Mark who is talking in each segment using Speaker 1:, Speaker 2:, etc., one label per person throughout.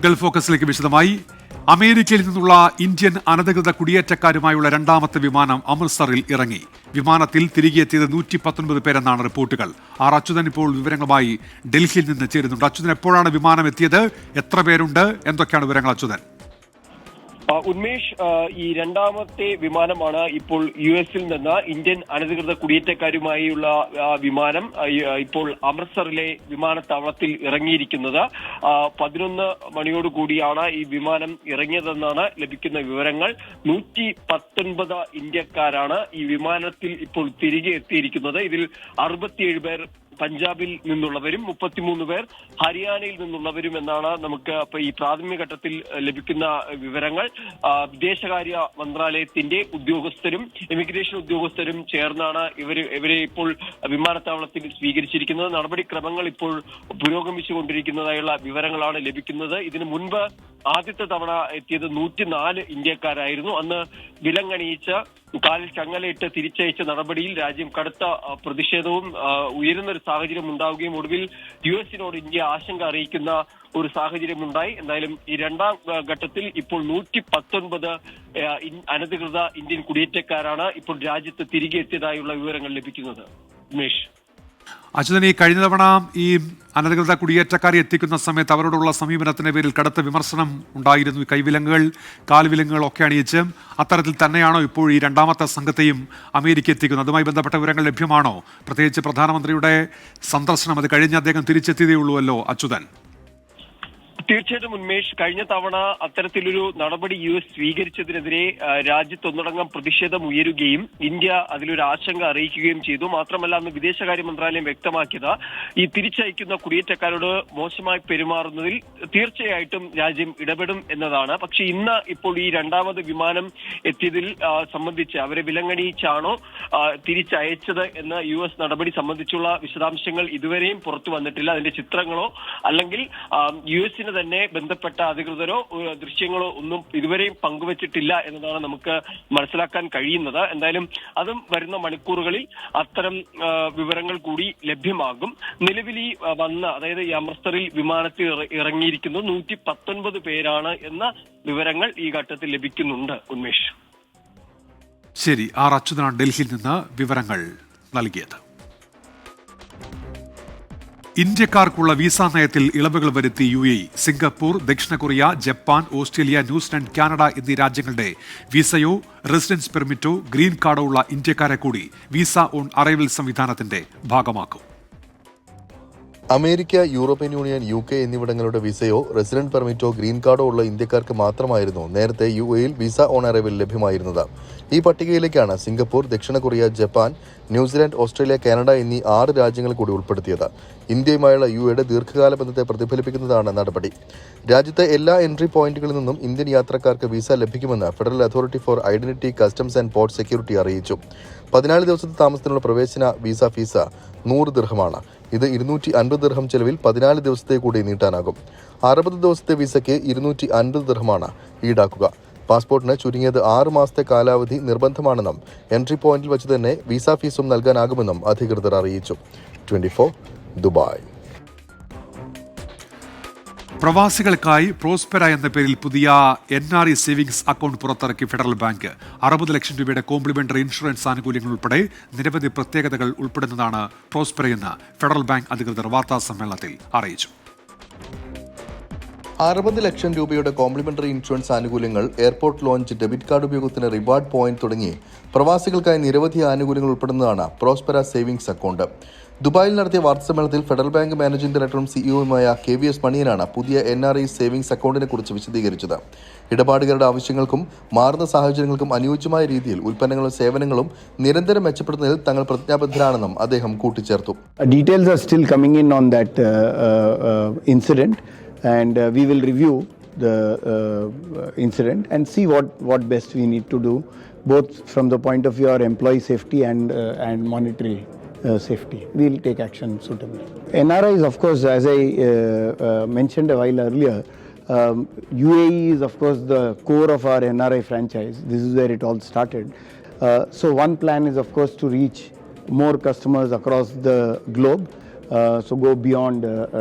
Speaker 1: Gulf ഫോക്കസിലേക്ക് വിശദമായി. അമേരിക്കയിൽ നിന്നുള്ള ഇന്ത്യൻ അനധികൃത കുടിയേറ്റക്കാരുമായുള്ള രണ്ടാമത്തെ വിമാനം അമൃത്സറിൽ ഇറങ്ങി. വിമാനത്തിൽ തിരികെ എത്തിയത് 119 പേരെന്നാണ് റിപ്പോർട്ടുകൾ. ആർ അച്യുതൻ ഇപ്പോൾ വിവരങ്ങളുമായി ഡൽഹിയിൽ നിന്ന് ചേരുന്നുണ്ട്. അച്യുതൻ, എപ്പോഴാണ് വിമാനം എത്തിയത്? എത്ര പേരുണ്ട്? എന്തൊക്കെയാണ് വിവരങ്ങൾ അച്യുതൻ?
Speaker 2: ഉന്മേഷ്, ഈ രണ്ടാമത്തെ വിമാനമാണ് ഇപ്പോൾ US-ൽ നിന്ന് ഇന്ത്യൻ അനധികൃത കുടിയേറ്റക്കാരുമായുള്ള വിമാനം ഇപ്പോൾ അമൃത്സറിലെ വിമാനത്താവളത്തിൽ ഇറങ്ങിയിരിക്കുന്നത്. 11 മണിയോടുകൂടിയാണ് ഈ വിമാനം ഇറങ്ങിയതെന്നാണ് ലഭിക്കുന്ന വിവരങ്ങൾ. 119 ഇന്ത്യക്കാരാണ് ഈ വിമാനത്തിൽ ഇപ്പോൾ തിരികെ എത്തിയിരിക്കുന്നത്. ഇതിൽ 67 പേർ പഞ്ചാബിൽ നിന്നുള്ളവരും 33 പേർ ഹരിയാനയിൽ നിന്നുള്ളവരും എന്നാണ് നമുക്ക് ഈ പ്രാഥമിക ഘട്ടത്തിൽ ലഭിക്കുന്ന വിവരങ്ങൾ. വിദേശകാര്യ മന്ത്രാലയത്തിന്റെ ഉദ്യോഗസ്ഥരും ഇമിഗ്രേഷൻ ഉദ്യോഗസ്ഥരും ചേർന്നാണ് ഇവരെ ഇപ്പോൾ വിമാനത്താവളത്തിൽ സ്വീകരിച്ചിരിക്കുന്നത്. നടപടിക്രമങ്ങൾ ഇപ്പോൾ പുരോഗമിച്ചുകൊണ്ടിരിക്കുന്നതായുള്ള വിവരങ്ങളാണ് ലഭിക്കുന്നത്. ഇതിനു മുൻപ് ആദ്യത്തെ തവണ എത്തിയത് 104 ഇന്ത്യക്കാരായിരുന്നു. അന്ന് വിലങ്ങണിയിച്ച് കാലിൽ ചങ്ങലയിട്ട് തിരിച്ചയച്ച നടപടിയിൽ രാജ്യം കടുത്ത പ്രതിഷേധവും ഉയരുന്ന ഒരു സാഹചര്യം ഉണ്ടാവുകയും ഒടുവിൽ US-നോട് ഇന്ത്യ ആശങ്ക അറിയിക്കുന്ന ഒരു സാഹചര്യമുണ്ടായി. എന്തായാലും ഈ രണ്ടാം ഘട്ടത്തിൽ ഇപ്പോൾ 119 അനധികൃത ഇന്ത്യൻ കുടിയേറ്റക്കാരാണ് ഇപ്പോൾ രാജ്യത്ത് തിരികെ എത്തിയതായുള്ള വിവരങ്ങൾ ലഭിക്കുന്നത്. ഉമേഷ്,
Speaker 1: അച്യുതൻ, ഈ കഴിഞ്ഞ തവണ ഈ അനധികൃത കുടിയേറ്റക്കാരെ എത്തിക്കുന്ന സമയത്ത് അവരോടുള്ള സമീപനത്തിന്റെ പേരിൽ കടുത്ത വിമർശനം ഉണ്ടായിരുന്നു. കൈവിലങ്ങുകൾ, കാൽവിലങ്ങുകൾ ഒക്കെ അണിയിച്ച്. അത്തരത്തിൽ തന്നെയാണോ ഇപ്പോൾ ഈ രണ്ടാമത്തെ സംഘത്തെയും അമേരിക്ക എത്തിക്കുന്നത്? അതുമായി ബന്ധപ്പെട്ട വിവരങ്ങൾ ലഭ്യമാണോ? പ്രത്യേകിച്ച് പ്രധാനമന്ത്രിയുടെ സന്ദർശനം അത് കഴിഞ്ഞ് അദ്ദേഹം തിരിച്ചെത്തിയതേ ഉള്ളൂവല്ലോ അച്യുതൻ.
Speaker 2: തീർച്ചയായിട്ടും ഉന്മേഷ്, കഴിഞ്ഞ തവണ അത്തരത്തിലൊരു നടപടി US സ്വീകരിച്ചതിനെതിരെ രാജ്യത്തൊന്നടങ്കം പ്രതിഷേധം ഉയരുകയും ഇന്ത്യ അതിലൊരു ആശങ്ക അറിയിക്കുകയും ചെയ്തു. മാത്രമല്ല, അന്ന് വിദേശകാര്യ മന്ത്രാലയം വ്യക്തമാക്കിയത് ഈ തിരിച്ചയക്കുന്ന കുടിയേറ്റക്കാരോട് മോശമായി പെരുമാറുന്നതിൽ തീർച്ചയായിട്ടും രാജ്യം ഇടപെടും എന്നതാണ്. പക്ഷെ ഇന്ന് ഇപ്പോൾ ഈ രണ്ടാമത് വിമാനം എത്തിയതിൽ സംബന്ധിച്ച് അവരെ വിലങ്ങണിയിച്ചാണോ തിരിച്ചയച്ചത് എന്ന US നടപടി സംബന്ധിച്ചുള്ള വിശദാംശങ്ങൾ ഇതുവരെയും പുറത്തു വന്നിട്ടില്ല. അതിന്റെ ചിത്രങ്ങളോ അല്ലെങ്കിൽ US-ന് തന്നെ ബന്ധപ്പെട്ട അധികൃതരോ ദൃശ്യങ്ങളോ ഒന്നും ഇതുവരെയും പങ്കുവച്ചിട്ടില്ല എന്നതാണ് നമുക്ക് മനസ്സിലാക്കാൻ കഴിയുന്നത്. എന്തായാലും അതും വരുന്ന മണിക്കൂറുകളിൽ അത്തരം വിവരങ്ങൾ കൂടി ലഭ്യമാകും. നിലവിൽ ഈ അതായത് ഈ അമൃത്സറിൽ വിമാനത്തിൽ ഇറങ്ങിയിരിക്കുന്നത് 119 പേരാണ് എന്ന വിവരങ്ങൾ ഈ ഘട്ടത്തിൽ ലഭിക്കുന്നുണ്ട്. ഉന്മേഷ്,
Speaker 1: ശരി. ആർ അച്യുതനാണ് ഡൽഹിയിൽ നിന്ന് വിവരങ്ങൾ നൽകിയത്. ഇന്ത്യക്കാർക്കുള്ള വിസ നയത്തിൽ ഇളവുകൾ വരുത്തി UAE. സിംഗപ്പൂർ, ദക്ഷിണ Korea, Japan, Australia, New Zealand, Canada എന്നീ രാജ്യങ്ങളുടെ വിസയോ റെസിഡൻസ് പെർമിറ്റോ ഗ്രീൻ കാർഡോ ഉള്ള ഇന്ത്യക്കാരെ കൂടി വിസ ഓൺ അറൈവൽ സംവിധാനത്തിന്റെ ഭാഗമാക്കും.
Speaker 3: അമേരിക്ക, യൂറോപ്യൻ യൂണിയൻ, UK എന്നിവിടങ്ങളുടെ വിസയോ റെസിഡന്റ് പെർമിറ്റോ ഗ്രീൻ കാർഡോ ഉള്ള ഇന്ത്യക്കാർക്ക് മാത്രമായിരുന്നു നേരത്തെ UAE-ൽ വിസ ഓൺ അറൈവൽ ലഭ്യമായിരുന്നത്. ഈ പട്ടികയിലേക്കാണ് സിംഗപ്പൂർ, ദക്ഷിണ Korea, Japan, New Zealand, Australia, Canada എന്നീ 6 രാജ്യങ്ങൾ കൂടി ഉൾപ്പെടുത്തിയത്. ഇന്ത്യയുമായുള്ള UAE-യുടെ ദീർഘകാല ബന്ധത്തെ പ്രതിഫലിപ്പിക്കുന്നതാണ് നടപടി. രാജ്യത്തെ എല്ലാ എൻട്രി പോയിന്റുകളിൽ നിന്നും ഇന്ത്യൻ യാത്രക്കാർക്ക് വിസ ലഭിക്കുമെന്ന് federal authority four identity, customs and port security അറിയിച്ചു. 14 ദിവസത്തെ താമസത്തിനുള്ള പ്രവേശന വിസ ഫീസ് 100 ദിർഹമാണ്. ഇത് 250 ദിർഹം ചെലവിൽ 14 ദിവസത്തെ കൂടി നീട്ടാനാകും. 60 ദിവസത്തെ വിസയ്ക്ക് 250 ദിർഹമാണ് ഈടാക്കുക. പാസ്പോർട്ടിന് ചുരുങ്ങിയത് 6 മാസത്തെ കാലാവധി നിർബന്ധമാണെന്നും എൻട്രി പോയിന്റിൽ വെച്ച് തന്നെ വിസ ഫീസും നൽകാനാകുമെന്നും അധികൃതർ അറിയിച്ചു. 24 ദുബായ്.
Speaker 1: പ്രവാസികൾക്കായി പ്രോസ്പെര എന്ന പേരിൽ പുതിയ NRE സേവിംഗ്സ് അക്കൗണ്ട് പുറത്തിറക്കി ഫെഡറൽ ബാങ്ക്. 60 ലക്ഷം രൂപയുടെ കോംപ്ലിമെന്ററി ഇൻഷുറൻസ് ആനുകൂല്യങ്ങൾ ഉൾപ്പെടെ നിരവധി പ്രത്യേകതകൾ ഉൾപ്പെടുന്നതാണ് പ്രോസ്പെരയെന്ന് ഫെഡറൽ ബാങ്ക് അധികൃതർ വാർത്താ സമ്മേളനത്തിൽ അറിയിച്ചു.
Speaker 3: 60 ലക്ഷം രൂപയുടെ കോംപ്ലിമെന്ററി ഇൻഷുറൻസ് ആനുകൂല്യങ്ങൾ, എയർപോർട്ട് ലോഞ്ച്, ഡെബിറ്റ് കാർഡ് ഉപയോഗത്തിന് റിവാർഡ് പോയിന്റ് തുടങ്ങി പ്രവാസികൾക്കായി നിരവധി ആനുകൂല്യങ്ങൾ ഉൾപ്പെടുന്നതാണ് പ്രോസ്പെര സേവിംഗ്സ് അക്കൗണ്ട്. ദുബായിൽ നടത്തിയ വാർത്താസമ്മേളനത്തിൽ ഫെഡറൽ ബാങ്ക് മാനേജിംഗ് ഡയറക്ടറും CEOയുമായ KVS മണിയനാണ് പുതിയ NRE സേവിംഗ്സ് അക്കൗണ്ടിനെ കുറിച്ച് വിശദീകരിച്ചത്. ഇടപാടുകാരുടെ ആവശ്യങ്ങൾക്കും മാറുന്ന സാഹചര്യങ്ങൾക്കും അനുയോജ്യമായ രീതിയിൽ ഉൽപ്പന്നങ്ങളും സേവനങ്ങളും നിരന്തരം മെച്ചപ്പെടുത്തുന്നതിൽ തങ്ങൾ പ്രതിജ്ഞാബദ്ധരാണെന്നും അദ്ദേഹം കൂട്ടിച്ചേർത്തു.
Speaker 4: Details are still coming in on that incident, and we will review the incident and see what best we need to do, both from the point of view of employee safety and monetary safety. We will take action suitably. NRIs, of course, as I mentioned a while earlier, UAE is, of course, the core of our NRI franchise. This is where it all started. So one plan is, of course, to reach more customers across the globe. so go beyond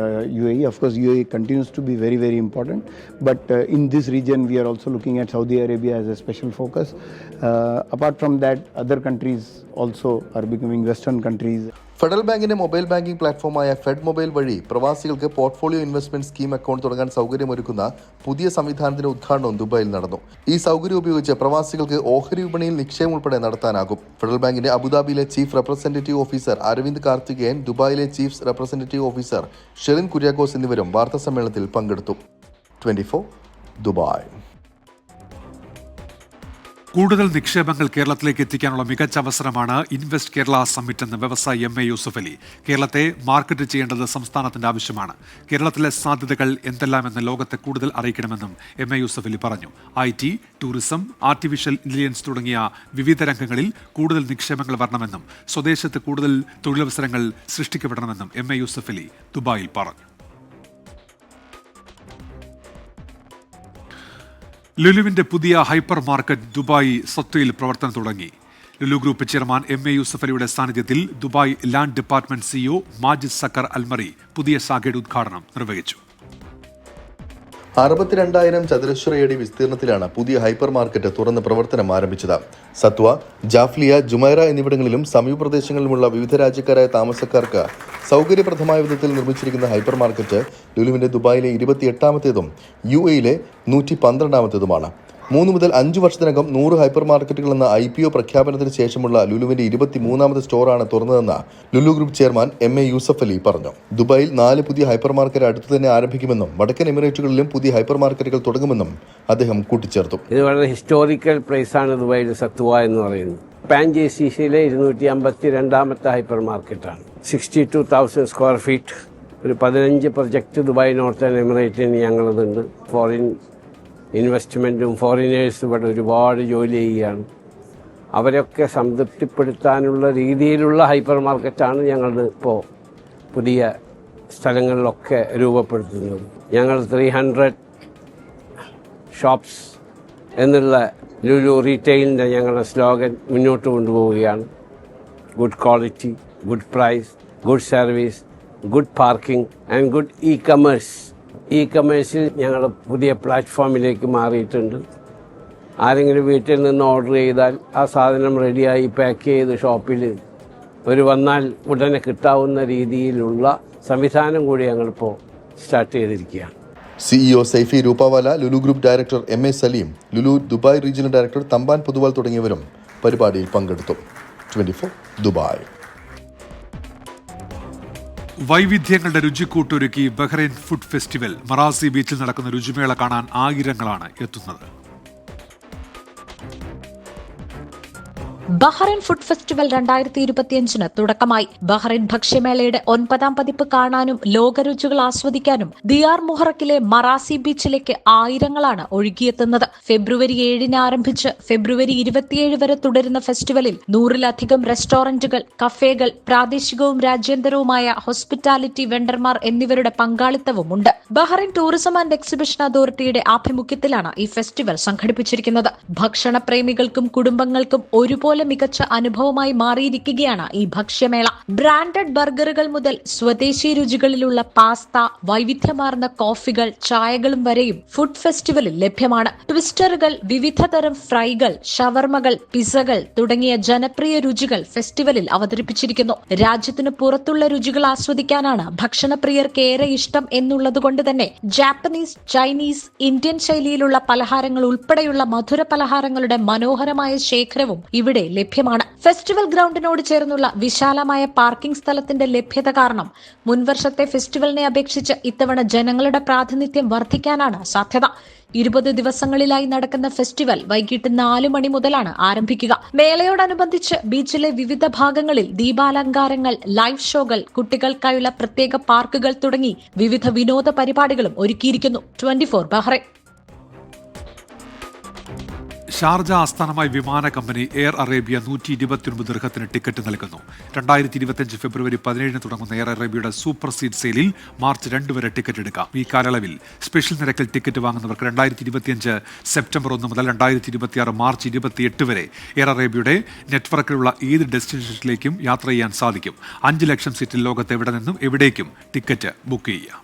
Speaker 4: UAE. Of course, UAE continues to be very, very important. But in this region, we are also looking at Saudi Arabia as a special focus. Apart from that, other countries also are becoming Western countries.
Speaker 3: Federal ബാങ്കിന്റെ mobile banking പ്ലാറ്റ്ഫോമായ fed mobile വഴി പ്രവാസികൾക്ക് portfolio investment scheme account തുടങ്ങാൻ സൗകര്യമൊരുക്കുന്ന പുതിയ സംവിധാനത്തിന്റെ ഉദ്ഘാടനവും ദുബായിൽ നടന്നു. ഈ സൗകര്യം ഉപയോഗിച്ച് പ്രവാസികൾക്ക് ഓഹരി വിപണിയിൽ നിക്ഷേപം ഉൾപ്പെടെ നടത്താനാകും. ഫെഡറൽ ബാങ്കിന്റെ അബുദാബിയിലെ chief representative officer Aravind Karthikeyan, ദുബായിലെ chief representative officer Sherin Kuriakose എന്നിവരും വാർത്താസമ്മേളനത്തിൽ പങ്കെടുത്തു. 24 ദുബായ്.
Speaker 1: കൂടുതൽ നിക്ഷേപങ്ങൾ കേരളത്തിലേക്ക് എത്തിക്കാനുള്ള മികച്ച അവസരമാണ് ഇൻവെസ്റ്റ് കേരള സമ്മിറ്റ് എന്ന് വ്യവസായി എം എ യൂസഫ് അലി. കേരളത്തെ മാർക്കറ്റ് ചെയ്യേണ്ടത് സംസ്ഥാനത്തിന്റെ ആവശ്യമാണ്. കേരളത്തിലെ സാധ്യതകൾ എന്തെല്ലാമെന്ന് ലോകത്തെ കൂടുതൽ അറിയിക്കണമെന്നും എം എ യൂസഫ് അലി പറഞ്ഞു. IT, ടൂറിസം, ആർട്ടിഫിഷ്യൽ ഇന്റലിജൻസ് തുടങ്ങിയ വിവിധ രംഗങ്ങളിൽ കൂടുതൽ നിക്ഷേപങ്ങൾ വരണമെന്നും സ്വദേശത്ത് കൂടുതൽ തൊഴിലവസരങ്ങൾ സൃഷ്ടിക്കപ്പെടണമെന്നും എം എ യൂസഫ് അലി ദുബായിൽ പറഞ്ഞു. ലുലുവിന്റെ പുതിയ ഹൈപ്പർ മാർക്കറ്റ് ദുബായ് സത്വയിൽ പ്രവർത്തനം തുടങ്ങി. Lulu group chairman M A Yusuf അലിയുടെ സാന്നിധ്യത്തിൽ Dubai land department CEO Majid Saqr Almarri പുതിയ ശാഖയുടെ ഉദ്ഘാടനം നിർവഹിച്ചു.
Speaker 3: 62,000 ചതുരശ്രയടി വിസ്തീർണത്തിലാണ് പുതിയ ഹൈപ്പർ മാർക്കറ്റ് തുറന്ന് പ്രവർത്തനം ആരംഭിച്ചത്. സത്വ, ജാഫ്ലിയ, ജുമൈറ എന്നിവിടങ്ങളിലും സമീപ പ്രദേശങ്ങളിലുമുള്ള വിവിധ രാജ്യക്കാരായ താമസക്കാർക്ക് സൗകര്യപ്രദമായ വിധത്തിൽ നിർമ്മിച്ചിരിക്കുന്ന ഹൈപ്പർ മാർക്കറ്റ് ലുലുവിന്റെ ദുബായിലെ 28ാമത്തേതും UAE-യിലെ 112ാമത്തേതുമാണ്. 3 മുതൽ 5 വർഷത്തിനകം 100 ഹൈപ്പർ മാർക്കറ്റുകളെന്ന IPO പ്രഖ്യാപനത്തിന് ശേഷമുള്ള ലുലുവിന്റെ 23ാമത് സ്റ്റോറാണ് തുറന്നതെന്ന് Lulu group chairman M A Yusuff Ali പറഞ്ഞു. ദുബായിൽ 4 പുതിയ ഹൈപ്പർ മാർക്കറ്റ് അടുത്തു തന്നെ ആരംഭിക്കുമെന്നും വടക്കൻ എമിറേറ്റുകളിലും പുതിയ ഹൈപ്പർ മാർക്കറ്റുകൾ തുടങ്ങുമെന്നും അദ്ദേഹം കൂട്ടിച്ചേർത്തു.
Speaker 5: ഇത് വളരെ ഹിസ്റ്റോറിക്കൽ പ്ലേസാണ് ദുബായിൽ സത്വ എന്ന് പറയുന്നത്. പാൻ JCC-യിലെ 252ാമത്തെ ഹൈപ്പർ മാർക്കറ്റാണ്. 62,000 സ്ക്വയർ ഫീറ്റ്. ഒരു 15 പ്രൊജക്റ്റ് ദുബായ് നോർത്തേൺ എമിറേറ്റിന് ഞങ്ങളതുണ്ട്. ഫോറിൻ ഇൻവെസ്റ്റ്മെൻറ്റും ഫോറിനേഴ്സ് ഇവിടെ ഒരുപാട് ജോലി ചെയ്യുകയാണ്. അവരൊക്കെ സംതൃപ്തിപ്പെടുത്താനുള്ള രീതിയിലുള്ള ഹൈപ്പർ മാർക്കറ്റാണ് ഞങ്ങൾ ഇപ്പോൾ പുതിയ സ്ഥലങ്ങളിലൊക്കെ രൂപപ്പെടുത്തുന്നത്. ഞങ്ങൾ 300 ഷോപ്സ് എന്നുള്ള ലുലു റീറ്റെയിലിൻ്റെ ഞങ്ങളുടെ സ്ലോഗൻ മുന്നോട്ട് കൊണ്ടുപോവുകയാണ്. Good quality, good price, good service, good parking and good ഇ-കമേഴ്സിൽ ഞങ്ങൾ പുതിയ പ്ലാറ്റ്ഫോമിലേക്ക് മാറിയിട്ടുണ്ട്. ആരെങ്കിലും വീട്ടിൽ നിന്ന് ഓർഡർ ചെയ്താൽ ആ സാധനം റെഡിയായി പാക്ക് ചെയ്ത് ഷോപ്പിൽ വന്നാൽ ഉടനെ കിട്ടാവുന്ന രീതിയിലുള്ള സംവിധാനം കൂടി ഞങ്ങളിപ്പോൾ സ്റ്റാർട്ട് ചെയ്തിരിക്കുകയാണ്.
Speaker 3: CEO Saifee Rupawala, Lulu group director M A Saleem, Lulu Dubai regional director Thampan Puthuval തുടങ്ങിയവരും പരിപാടിയിൽ പങ്കെടുത്തു. 24 ദുബായ്.
Speaker 1: വൈവിധ്യങ്ങളുടെ രുചിക്കൂട്ടൊരുക്കി ബഹ്റൈൻ ഫുഡ് ഫെസ്റ്റിവൽ. മറാസി ബീച്ചിൽ നടക്കുന്ന രുചിമേള കാണാൻ ആയിരങ്ങളാണ് എത്തുന്നത്.
Speaker 6: ബഹ്റൈൻ ഫുഡ് ഫെസ്റ്റിവൽ 2025 തുടക്കമായി. ബഹ്റൈൻ ഭക്ഷ്യമേളയുടെ 9ാം പതിപ്പ് കാണാനും ലോകരുചികൾ ആസ്വദിക്കാനും ദിയാർ മുഹറക്കിലെ മറാസി ബീച്ചിലേക്ക് ആയിരങ്ങളാണ് ഒഴുകിയെത്തുന്നത്. ഫെബ്രുവരി 7 ആരംഭിച്ച് ഫെബ്രുവരി 27 വരെ തുടരുന്ന ഫെസ്റ്റിവലിൽ 100-ലധികം റെസ്റ്റോറന്റുകൾ, കഫേകൾ, പ്രാദേശികവും രാജ്യാന്തരവുമായ ഹോസ്പിറ്റാലിറ്റി വെണ്ടർമാർ എന്നിവരുടെ പങ്കാളിത്തവുമുണ്ട്. ബഹ്റൈൻ ടൂറിസം ആൻഡ് എക്സിബിഷൻ അതോറിറ്റിയുടെ ആഭിമുഖ്യത്തിലാണ് ഈ ഫെസ്റ്റിവൽ സംഘടിപ്പിച്ചിരിക്കുന്നത്. ഭക്ഷണപ്രേമികൾക്കും കുടുംബങ്ങൾക്കും ഒരുപോലെ മികച്ച അനുഭവമായി മാറിയിരിക്കുകയാണ് ഈ ഭക്ഷ്യമേള. ബ്രാൻഡഡ് ബർഗറുകൾ മുതൽ സ്വദേശി രുചികളിലുള്ള പാസ്ത, വൈവിധ്യമാർന്ന കോഫികൾ, ചായകളും വരെയും ഫുഡ് ഫെസ്റ്റിവലിൽ ലഭ്യമാണ്. ട്വിസ്റ്ററുകൾ, വിവിധതരം ഫ്രൈകൾ, ഷവർമകൾ, പിസകൾ തുടങ്ങിയ ജനപ്രിയ രുചികൾ ഫെസ്റ്റിവലിൽ അവതരിപ്പിച്ചിരിക്കുന്നു. രാജ്യത്തിന് പുറത്തുള്ള രുചികൾ ആസ്വദിക്കാനാണ് ഭക്ഷണപ്രിയർക്ക് ഏറെ ഇഷ്ടം എന്നുള്ളതുകൊണ്ട് തന്നെ ജാപ്പനീസ്, ചൈനീസ്, ഇന്ത്യൻ ശൈലിയിലുള്ള പലഹാരങ്ങൾ ഉൾപ്പെടെയുള്ള മധുര പലഹാരങ്ങളുടെ മനോഹരമായ ശേഖരവും ഇവിടെ ലഭ്യമാണ്. ഫെസ്റ്റിവൽ ഗ്രൗണ്ടിനോട് ചേർന്നുള്ള വിശാലമായ പാർക്കിംഗ് സ്ഥലത്തിന്റെ ലഭ്യത കാരണം മുൻവർഷത്തെ ഫെസ്റ്റിവലിനെ അപേക്ഷിച്ച് ഇത്തവണ ജനങ്ങളുടെ പ്രാതിനിധ്യം വർദ്ധിക്കാനാണ് സാധ്യത. 20 ദിവസങ്ങളിലായി നടക്കുന്ന ഫെസ്റ്റിവൽ വൈകിട്ട് 4 മണി മുതലാണ് ആരംഭിക്കുക. മേളയോടനുബന്ധിച്ച് ബീച്ചിലെ വിവിധ ഭാഗങ്ങളിൽ ദീപാലങ്കാരങ്ങൾ, ലൈവ് ഷോകൾ, കുട്ടികൾക്കായുള്ള പ്രത്യേക പാർക്കുകൾ തുടങ്ങി വിവിധ വിനോദ പരിപാടികളും ഒരുക്കിയിരിക്കുന്നു. 24 ബഹ്റൈൻ.
Speaker 1: ഷാർജ ആസ്ഥാനമായി വിമാന കമ്പനി എയർ അറേബ്യ 129 ദിർഹത്തിന് ടിക്കറ്റ് നൽകുന്നു. 2025 ഫെബ്രുവരി 17 തുടങ്ങുന്ന എയർ അറേബ്യയുടെ സൂപ്പർ സീഡ് സെയിലിൽ മാർച്ച് 2 വരെ ടിക്കറ്റ് എടുക്കാം. ഈ കാലയളവിൽ സ്പെഷ്യൽ നിരക്കിൽ ടിക്കറ്റ് വാങ്ങുന്നവർക്ക് 2025 സെപ്റ്റംബർ 1 മുതൽ 2026 മാർച്ച് 28 വരെ എയർ അറേബ്യയുടെ നെറ്റ്വർക്കിലുള്ള ഏത് ഡെസ്റ്റിനേഷനിലേക്കും യാത്ര ചെയ്യാൻ സാധിക്കും. 5 ലക്ഷം സീറ്റിൽ ലോകത്ത് എവിടെ നിന്നും എവിടേക്കും ടിക്കറ്റ് ബുക്ക് ചെയ്യാം.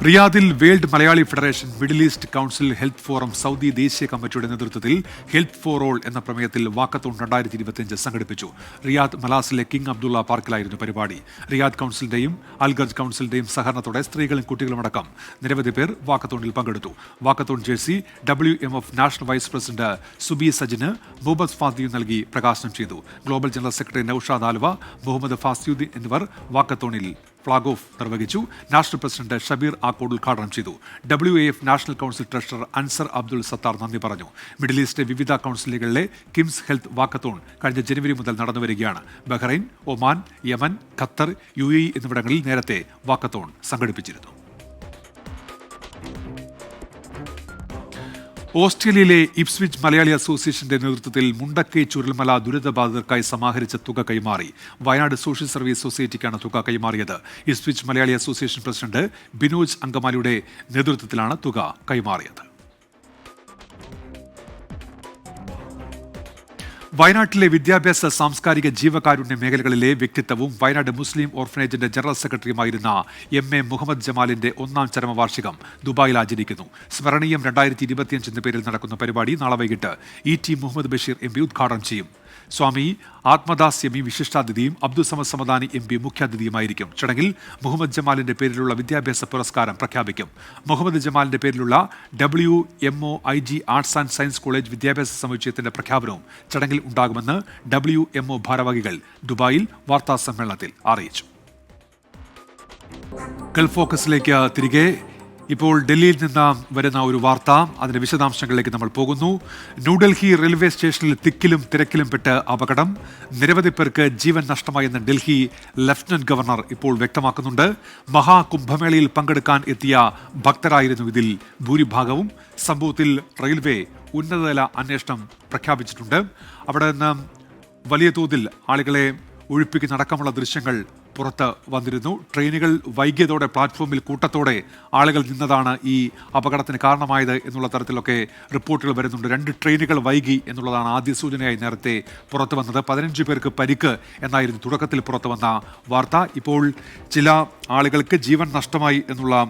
Speaker 1: റിയാദിൽ World Malayali Federation Middle East Council Health Forum Saudi ദേശീയ കമ്മിറ്റിയുടെ നേതൃത്വത്തിൽ ഹെൽത്ത് ഫോർ ഓൾ എന്ന പ്രമേയത്തിൽ വാക്കത്തോൺ 2025 സംഘടിപ്പിച്ചു. റിയാദ് മലാസിലെ കിങ് അബ്ദുള്ള പാർക്കിലായിരുന്നു പരിപാടി. റിയാദ് കൗൺസിലിന്റെയും അൽഗർജ് കൗൺസിലിന്റെയും സഹകരണത്തോടെ സ്ത്രീകളും കുട്ടികളുമടക്കം നിരവധി പേർ വാക്കത്തോണിൽ പങ്കെടുത്തു. Walkathon jersey WMF national vice president Subi സജിന് മുഹമ്മദ് ഫാസ്യു നൽകി പ്രകാശനം ചെയ്തു. Global general secretary Naushad Alva, Muhammad Fasyuddin എന്നിവർ വാക്കത്തോണിൽ ഫ്ളാഗ് ഓഫ് നിർവഹിച്ചു. നാഷണൽ പ്രസിഡന്റ് ഷബീർ ആക്കോട് ഉദ്ഘാടനം ചെയ്തു. WAF national council treasurer Anzar Abdul Sathar നന്ദി പറഞ്ഞു. മിഡിൽ ഈസ്റ്റ് വിവിധ കൗൺസിലുകളിലെ കിംസ് ഹെൽത്ത് വാക്കത്തോൺ കഴിഞ്ഞ ജനുവരി മുതൽ നടന്നുവരികയാണ്. Bahrain, Oman, Yemen, Qatar, UAE എന്നിവിടങ്ങളിൽ നേരത്തെ വാക്കത്തോൺ സംഘടിപ്പിച്ചിരുന്നു. ഓസ്ട്രേലിയയിലെ ഇപ്സ്വിച്ച് മലയാളി അസോസിയേഷന്റെ നേതൃത്വത്തിൽ മുണ്ടക്കൈ ചുരൽമല ദുരിതബാധിതർക്കായി സമാഹരിച്ച തുക കൈമാറി. വയനാട് സോഷ്യൽ സർവീസ് സൊസൈറ്റിക്കാണ് തുക കൈമാറിയത്. Ipswich Malayali association president Binoj അങ്കമാലിയുടെ നേതൃത്വത്തിലാണ് തുക കൈമാറിയത്. വയനാട്ടിലെ വിദ്യാഭ്യാസ, സാംസ്കാരിക, ജീവകാരുണ്യ മേഖലകളിലെ വ്യക്തിത്വവും വയനാട് മുസ്ലിം ഓർഫനേജിന്റെ ജനറൽ സെക്രട്ടറിയുമായിരുന്ന MA മുഹമ്മദ് ജമാലിന്റെ 1ാം ചരമവാർഷികം ദുബായിൽ ആചരിക്കുന്നു. സ്മരണീയം 2025 എന്ന പേരിൽ നടക്കുന്ന പരിപാടി നാളെ വൈകിട്ട് ET മുഹമ്മദ് ബഷീർ MP ഉദ്ഘാടനം ചെയ്യും. സ്വാമി ആത്മദാസ് ME വിശിഷ്ടാതിഥിയും അബ്ദുസമദ് സമദാനി MP മുഖ്യാതിഥിയുമായിരിക്കും. ചടങ്ങിൽ മുഹമ്മദ് ജമാലിന്റെ പേരിലുള്ള വിദ്യാഭ്യാസ പുരസ്കാരം പ്രഖ്യാപിക്കും. മുഹമ്മദ് ജമാലിന്റെ പേരിലുള്ള WMOIG arts and science college വിദ്യാഭ്യാസ സമുച്ചയത്തിന്റെ പ്രഖ്യാപനവും ചടങ്ങിൽ ഉണ്ടാകുമെന്ന് WMO ഭാരവാഹികൾ ദുബായിൽ വാർത്താ സമ്മേളനത്തിൽ അറിയിച്ചു. ഗൾഫ് ഫോക്കസിലേക്ക് തിരികെ. ഇപ്പോൾ ഡൽഹിയിൽ നിന്ന് വരുന്ന ഒരു വാർത്ത, അതിന്റെ വിശദാംശങ്ങളിലേക്ക് നമ്മൾ പോകുന്നു. ന്യൂഡൽഹി റെയിൽവേ സ്റ്റേഷനിൽ തിക്കിലും തിരക്കിലും പെട്ട് അപകടം. നിരവധി പേർക്ക് ജീവൻ നഷ്ടമായെന്ന് ഡൽഹി ലഫ്റ്റനന്റ് ഗവർണർ ഇപ്പോൾ വ്യക്തമാക്കുന്നുണ്ട്. മഹാകുംഭമേളയിൽ പങ്കെടുക്കാൻ എത്തിയ ഭക്തരായിരുന്നു ഇതിൽ ഭൂരിഭാഗവും. സംഭവത്തിൽ റെയിൽവേ ഉന്നതതല അന്വേഷണം പ്രഖ്യാപിച്ചിട്ടുണ്ട്. അവിടെ നിന്ന് വലിയ തോതിൽ ആളുകളെ ഒഴിപ്പിക്കുന്നതടക്കമുള്ള ദൃശ്യങ്ങൾ പുറത്ത് വന്നിരുന്നു. ട്രെയിനുകൾ വൈകിയതോടെ പ്ലാറ്റ്ഫോമിൽ കൂട്ടത്തോടെ ആളുകൾ നിന്നതാണ് ഈ അപകടത്തിന് കാരണമായത് എന്നുള്ള തരത്തിലൊക്കെ റിപ്പോർട്ടുകൾ വരുന്നുണ്ട്. 2 ട്രെയിനുകൾ വൈകി എന്നുള്ളതാണ് ആദ്യ സൂചനയായി നേരത്തെ പുറത്തു വന്നത്. 15 പേർക്ക് പരിക്ക് എന്നായിരുന്നു തുടക്കത്തിൽ പുറത്തു വന്ന വാർത്ത. ഇപ്പോൾ ചില ആളുകൾക്ക് ജീവൻ നഷ്ടമായി എന്നുള്ള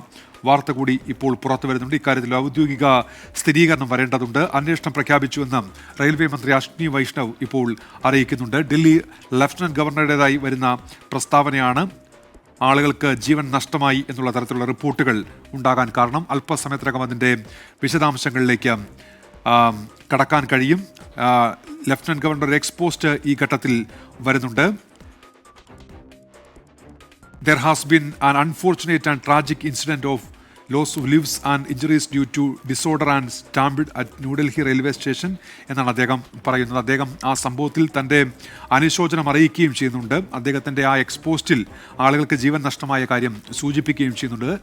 Speaker 1: വാർത്ത കൂടി ഇപ്പോൾ പുറത്തു വരുന്നുണ്ട്. ഇക്കാര്യത്തിൽ ഔദ്യോഗിക സ്ഥിരീകരണം വരേണ്ടതുണ്ട്. അന്വേഷണം പ്രഖ്യാപിച്ചുവെന്ന് റെയിൽവേ മന്ത്രി അശ്വിനി വൈഷ്ണവ് ഇപ്പോൾ അറിയിക്കുന്നുണ്ട്. ഡൽഹി ലഫ്റ്റനന്റ് ഗവർണറുടേതായി വരുന്ന പ്രസ്താവനയാണ് ആളുകൾക്ക് ജീവൻ നഷ്ടമായി എന്നുള്ള തരത്തിലുള്ള റിപ്പോർട്ടുകൾ ഉണ്ടാകാൻ കാരണം. അല്പസമയത്തിനകം അതിൻ്റെ വിശദാംശങ്ങളിലേക്ക് കടക്കാൻ കഴിയും. ലഫ്റ്റനന്റ് ഗവർണർ എക്സ്പോസ്റ്റ് ഈ ഘട്ടത്തിൽ വരുന്നുണ്ട്. There has been an unfortunate and tragic incident of loss of lives and injuries due to disorder and stampede at New Delhi railway station എന്നാണ് അദ്ദേഹം പറയുന്നത്. അദ്ദേഹം ആ സംഭവത്തിൽ തൻ്റെ അനുശോചനം അറിയിക്കുകയും ചെയ്യുന്നുണ്ട്. അദ്ദേഹത്തിൻ്റെ ആ എക്സ്പോസ്റ്റിൽ ആളുകൾക്ക് ജീവൻ നഷ്ടമായ കാര്യം സൂചിപ്പിക്കുകയും ചെയ്യുന്നുണ്ട്.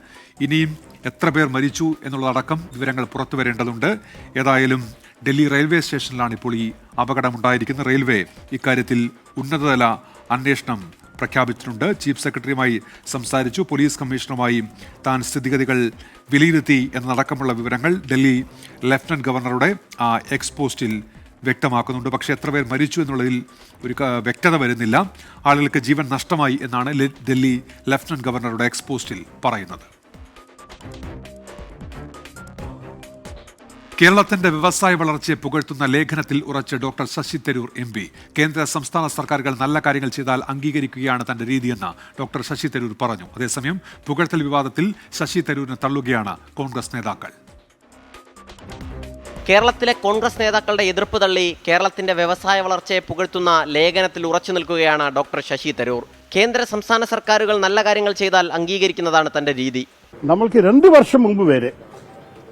Speaker 1: ഇനിയും എത്ര പേർ മരിച്ചു എന്നുള്ളതടക്കം വിവരങ്ങൾ പുറത്തു വരേണ്ടതുണ്ട്. ഏതായാലും ഡൽഹി റെയിൽവേ സ്റ്റേഷനിലാണ് ഇപ്പോൾ ഈ അപകടമുണ്ടായിരിക്കുന്നത്. റെയിൽവേ ഇക്കാര്യത്തിൽ ഉന്നതതല അന്വേഷണം പ്രഖ്യാപിച്ചിട്ടുണ്ട്. ചീഫ് സെക്രട്ടറിയുമായി സംസാരിച്ചു. പോലീസ് കമ്മീഷണറുമായി താൻ സ്ഥിതിഗതികൾ വിലയിരുത്തി എന്നതടക്കമുള്ള വിവരങ്ങൾ ഡൽഹി ലഫ്റ്റനന്റ് ഗവർണറുടെ എക്സ്പോസ്റ്റിൽ വ്യക്തമാക്കുന്നുണ്ട്. പക്ഷേ എത്ര പേർ മരിച്ചു എന്നുള്ളതിൽ ഒരു വ്യക്തത വരുന്നില്ല. ആളുകൾക്ക് ജീവൻ നഷ്ടമായി എന്നാണ് ഡൽഹി ലഫ്റ്റനന്റ് ഗവർണറുടെ എക്സ്പോസ്റ്റിൽ പറയുന്നത്. കേരളത്തിന്റെ വ്യവസായ വളർച്ചയെ പുകഴ്ത്തുന്ന ലേഖനത്തിൽ ഉറച്ച ഡോക്ടർ ശശി തരൂർ MP. കേന്ദ്ര സംസ്ഥാന സർക്കാരുകൾ നല്ല കാര്യങ്ങൾ ചെയ്താൽ അംഗീകരിക്കുകയാണ് തന്റെ രീതിയെന്ന് ഡോക്ടർ ശശി തരൂർ പറഞ്ഞു. അതേസമയം പുകഴ്ത്തൽ വിവാദത്തിൽ ശശി തരൂരിനെ തള്ളുകയാണ് കോൺഗ്രസ് നേതാക്കൾ.
Speaker 7: കേരളത്തിലെ കോൺഗ്രസ് നേതാക്കളുടെ എതിർപ്പ് തള്ളി കേരളത്തിന്റെ വ്യവസായ വളർച്ചയെ പുകഴ്ത്തുന്ന ലേഖനത്തിൽ ഉറച്ചു നിൽക്കുകയാണ് ഡോക്ടർ ശശി തരൂർ. കേന്ദ്ര സംസ്ഥാന സർക്കാരുകൾ നല്ല കാര്യങ്ങൾ ചെയ്താൽ അംഗീകരിക്കുന്നതാണ് തന്റെ രീതി.
Speaker 8: നമ്മൾക്ക് 2 വർഷം മുമ്പ് വരെ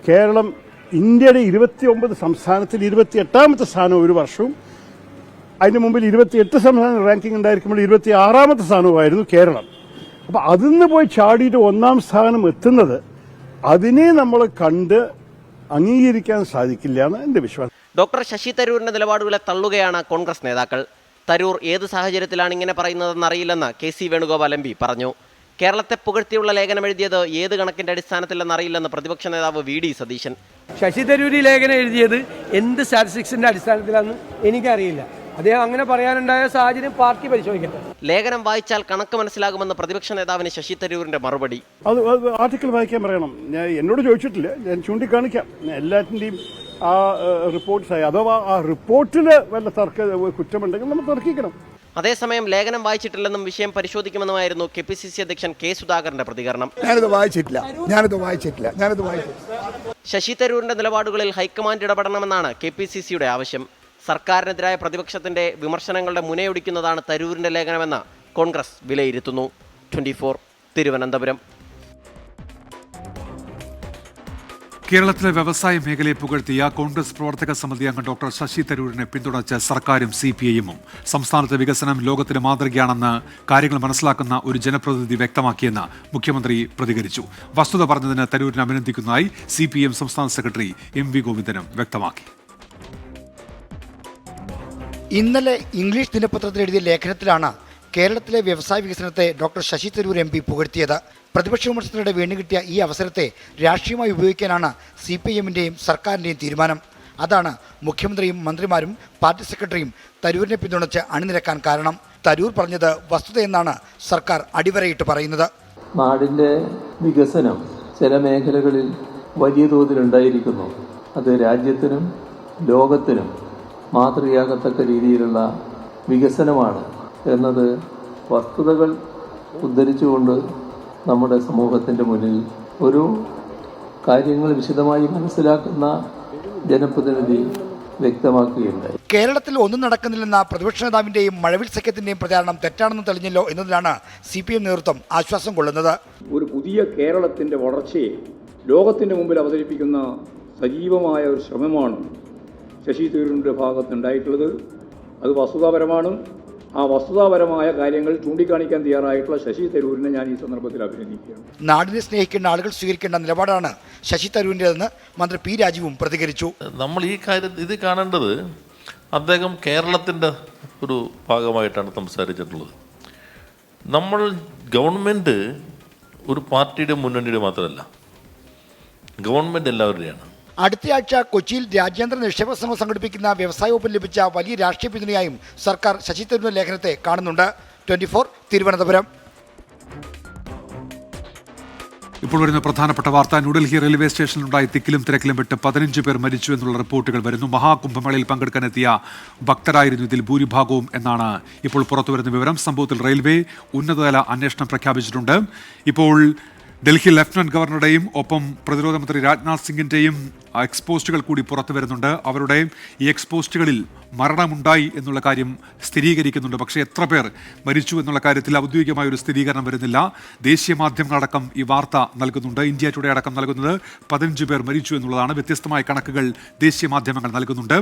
Speaker 8: കേരളം ഇന്ത്യയുടെ 29 സംസ്ഥാനത്തിൽ 28ാമത്തെ സ്ഥാനം ഒരു വർഷവും, അതിന് മുമ്പിൽ 28 സംസ്ഥാന റാങ്കിംഗ് ഉണ്ടായിരിക്കുമ്പോൾ 26ാമത്തെ സ്ഥാനവുമായിരുന്നു കേരളം. അപ്പോൾ അതിൽ നിന്ന് പോയി ചാടിയിട്ട് 1ാം സ്ഥാനം എത്തുന്നത്, അതിനെ നമ്മൾ കണ്ട് അംഗീകരിക്കാൻ സാധിക്കില്ല എന്ന് എൻ്റെ വിശ്വാസം.
Speaker 7: ഡോക്ടർ ശശി തരൂരിന്റെ നിലപാടുകളെ തള്ളുകയാണ് കോൺഗ്രസ് നേതാക്കൾ. തരൂർ ഏത് സാഹചര്യത്തിലാണ് ഇങ്ങനെ പറയുന്നതെന്ന് അറിയില്ലെന്ന് KC വേണുഗോപാൽ MP പറഞ്ഞു. കേരളത്തെ പുകഴ്ത്തിയുള്ള ലേഖനം എഴുതിയത് ഏത് കണക്കിന്റെ അടിസ്ഥാനത്തിലെന്ന് അറിയില്ലെന്ന് പ്രതിപക്ഷ നേതാവ് VD സതീശൻ.
Speaker 9: ശശി തരൂർ ഈ ലേഖനം എഴുതിയത് എന്ത് സ്റ്റാറ്റിസ്റ്റിക്സിന്റെ അടിസ്ഥാനത്തിലാണെന്ന് എനിക്കറിയില്ല. അദ്ദേഹം അങ്ങനെ പറയാനുണ്ടായ സാഹചര്യം പാർട്ടി പരിശോധിക്കട്ടെ.
Speaker 7: ലേഖനം വായിച്ചാൽ കണക്ക് മനസ്സിലാകുമെന്ന് പ്രതിപക്ഷ നേതാവിന് ശശി തരൂരിന്റെ മറുപടി.
Speaker 8: അത് ആർട്ടിക്കിൾ വായിക്കാൻ പറയണം. എന്നോട് ചോദിച്ചിട്ടില്ല, ഞാൻ ചൂണ്ടിക്കാണിക്കാം. എല്ലാറ്റിൻ്റെയും ആ റിപ്പോർട്ട്സ് അഥവാ ആ റിപ്പോർട്ടിൽ വല്ല കുറ്റമുണ്ടെങ്കിൽ നമ്മൾ തർക്കിക്കണം.
Speaker 7: അതേസമയം ലേഖനം വായിച്ചിട്ടില്ലെന്നും വിഷയം പരിശോധിക്കുമെന്നുമായിരുന്നു KPCC അധ്യക്ഷൻ K സുധാകരന്റെ പ്രതികരണം.
Speaker 10: ഞാനത് വായിച്ചിട്ടില്ല.
Speaker 7: ശശി തരൂരിന്റെ നിലപാടുകളിൽ ഹൈക്കമാൻഡ് ഇടപെടണമെന്നാണ് KPCCയുടെ ആവശ്യം. സർക്കാരിനെതിരായ പ്രതിപക്ഷത്തിന്റെ വിമർശനങ്ങളുടെ മുനയൊടിക്കുന്നതാണ് തരൂരിന്റെ ലേഖനമെന്ന് കോൺഗ്രസ് വിലയിരുത്തുന്നു. 24 തിരുവനന്തപുരം.
Speaker 1: കേരളത്തിലെ വ്യവസായ മേഖലയെ പുകഴ്ത്തിയ കോൺഗ്രസ് പ്രവർത്തക സമിതി അംഗം ഡോക്ടർ ശശി തരൂരിനെ പിന്തുണച്ച് സർക്കാരും CPIM-ഉം സംസ്ഥാനത്തെ വികസനം ലോകത്തിന് മാതൃകയാണെന്ന് കാര്യങ്ങൾ മനസ്സിലാക്കുന്ന ഒരു ജനപ്രതിനിധി വ്യക്തമാക്കിയെന്ന് മുഖ്യമന്ത്രി പ്രതികരിച്ചു. വസ്തുത പറഞ്ഞതിന് തരൂരിനെ അഭിനന്ദിക്കുന്നതായി CPIM സംസ്ഥാന സെക്രട്ടറി MV ഗോവിന്ദനും വ്യക്തമാക്കി.
Speaker 11: ഇന്നലെ ഇംഗ്ലീഷ് ദിനപത്രത്തിൽ എഴുതിയ ലേഖനത്തിലാണ് കേരളത്തിലെ വ്യവസായ വികസനത്തെ ഡോക്ടർ ശശി തരൂർ MP പുകഴ്ത്തിയത്. പ്രതിപക്ഷ വിമർശനത്തിനിടെ വീണുകിട്ടിയ ഈ അവസരത്തെ രാഷ്ട്രീയമായി ഉപയോഗിക്കാനാണ് CPIM-ന്റെയും സർക്കാരിൻ്റെയും തീരുമാനം. അതാണ് മുഖ്യമന്ത്രിയും മന്ത്രിമാരും പാർട്ടി സെക്രട്ടറിയും തരൂരിനെ പിന്തുണച്ച് അണിനിരക്കാൻ കാരണം. തരൂർ പറഞ്ഞത് വസ്തുതയെന്നാണ് സർക്കാർ അടിവരയിട്ട് പറയുന്നത്.
Speaker 12: നാടിൻ്റെ വികസനം ചില മേഖലകളിൽ വലിയ തോതിലുണ്ടായിരിക്കുന്നു. അത് രാജ്യത്തിനും ലോകത്തിനും മാതൃകയാകത്തക്ക രീതിയിലുള്ള വികസനമാണ് എന്നത് വസ്തുതകൾ ഉദ്ധരിച്ചുകൊണ്ട് നമ്മുടെ സമൂഹത്തിൻ്റെ മുന്നിൽ ഒരു കാര്യങ്ങൾ വിശദമായി മനസ്സിലാക്കുന്ന ജനപ്രതിനിധി വ്യക്തമാക്കുകയുണ്ടായി.
Speaker 11: കേരളത്തിൽ ഒന്നും നടക്കുന്നില്ലെന്ന പ്രതിപക്ഷ നേതാവിന്റെയും മഴവിൽ സഖ്യത്തിന്റെയും പ്രചാരണം തെറ്റാണെന്ന് തെളിഞ്ഞല്ലോ എന്നതിലാണ് CPIM നേതൃത്വം ആശ്വാസം കൊള്ളുന്നത്.
Speaker 13: ഒരു പുതിയ കേരളത്തിന്റെ വളർച്ചയെ ലോകത്തിന്റെ മുമ്പിൽ അവതരിപ്പിക്കുന്ന സജീവമായ ഒരു ശ്രമമാണ് ശശി തരൂരിന്റെ ഭാഗത്തുണ്ടായിട്ടുള്ളത്. അത് വസ്തുതാപരമാണ്. ആ വസ്തുതാപരമായ കാര്യങ്ങൾ ചൂണ്ടിക്കാണിക്കാൻ തയ്യാറായിട്ടുള്ള ശശി തരൂരിനെ ഞാൻ ഈ സന്ദർഭത്തിൽ അഭിനന്ദിക്കുകയാണ്.
Speaker 11: നാടിനെ സ്നേഹിക്കേണ്ട ആളുകൾ സ്വീകരിക്കേണ്ട നിലപാടാണ് ശശി തരൂരിൻ്റെതെന്ന് മന്ത്രി P. രാജീവും പ്രതികരിച്ചു.
Speaker 14: നമ്മൾ ഈ കാര്യം ഇത് കാണേണ്ടത് അദ്ദേഹം കേരളത്തിൻ്റെ ഒരു ഭാഗമായിട്ടാണ് സംസാരിച്ചിട്ടുള്ളത്. നമ്മൾ ഗവൺമെൻറ് ഒരു പാർട്ടിയുടെ മുന്നണിയുടെ മാത്രമല്ല, ഗവൺമെൻറ് എല്ലാവരുടെയാണ്.
Speaker 11: അടുത്തയാഴ്ച കൊച്ചിയിൽ രാജ്യാന്തര നിക്ഷേപ ശ്രമം സംഘടിപ്പിക്കുന്ന വ്യവസായ വകുപ്പിൽ ലഭിച്ച വലിയ രാഷ്ട്രീയ പിന്തുണയായും സർക്കാർ ശശി തരൂരിന്റെ ലേഖനത്തെ കാണുന്നുണ്ട്. 24 തിരുവനന്തപുരം.
Speaker 1: ഇപ്പോൾ വരുന്ന പ്രധാനപ്പെട്ട വാർത്ത. ന്യൂഡൽഹി റെയിൽവേ സ്റ്റേഷനിലുണ്ടായ തിക്കിലും തിരക്കിലും പെട്ട് 15 പേർ മരിച്ചു എന്നുള്ള റിപ്പോർട്ടുകൾ വരുന്നു. മഹാകുംഭമേളയിൽ പങ്കെടുക്കാനെത്തിയ ഭക്തരായിരുന്നു ഇതിൽ ഭൂരിഭാഗവും എന്നാണ് ഇപ്പോൾ പുറത്തുവരുന്ന വിവരം. സംഭവത്തിൽ റെയിൽവേ ഉന്നതതല അന്വേഷണം പ്രഖ്യാപിച്ചിട്ടുണ്ട്. ഇപ്പോൾ ഡൽഹി ലഫ്റ്റനന്റ് ഗവർണറുടെയും ഒപ്പം പ്രതിരോധ മന്ത്രി രാജ്നാഥ് സിംഗിന്റെയും എക്സ്പോസ്റ്റുകൾ കൂടി പുറത്തു വരുന്നുണ്ട്. അവരുടെ ഈ എക്സ്പോസ്റ്റുകളിൽ മരണമുണ്ടായി എന്നുള്ള കാര്യം സ്ഥിരീകരിക്കുന്നുണ്ട്. പക്ഷേ എത്ര പേർ മരിച്ചു എന്നുള്ള കാര്യത്തിൽ ഔദ്യോഗികമായ ഒരു സ്ഥിരീകരണം വരുന്നില്ല. ദേശീയ മാധ്യമങ്ങളടക്കം ഈ വാർത്ത നൽകുന്നുണ്ട്. ഇന്ത്യ ടുഡേ അടക്കം നൽകുന്നത് 15 പേർ മരിച്ചു എന്നുള്ളതാണ്. വ്യത്യസ്തമായ കണക്കുകൾ ദേശീയ മാധ്യമങ്ങൾ നൽകുന്നുണ്ട്.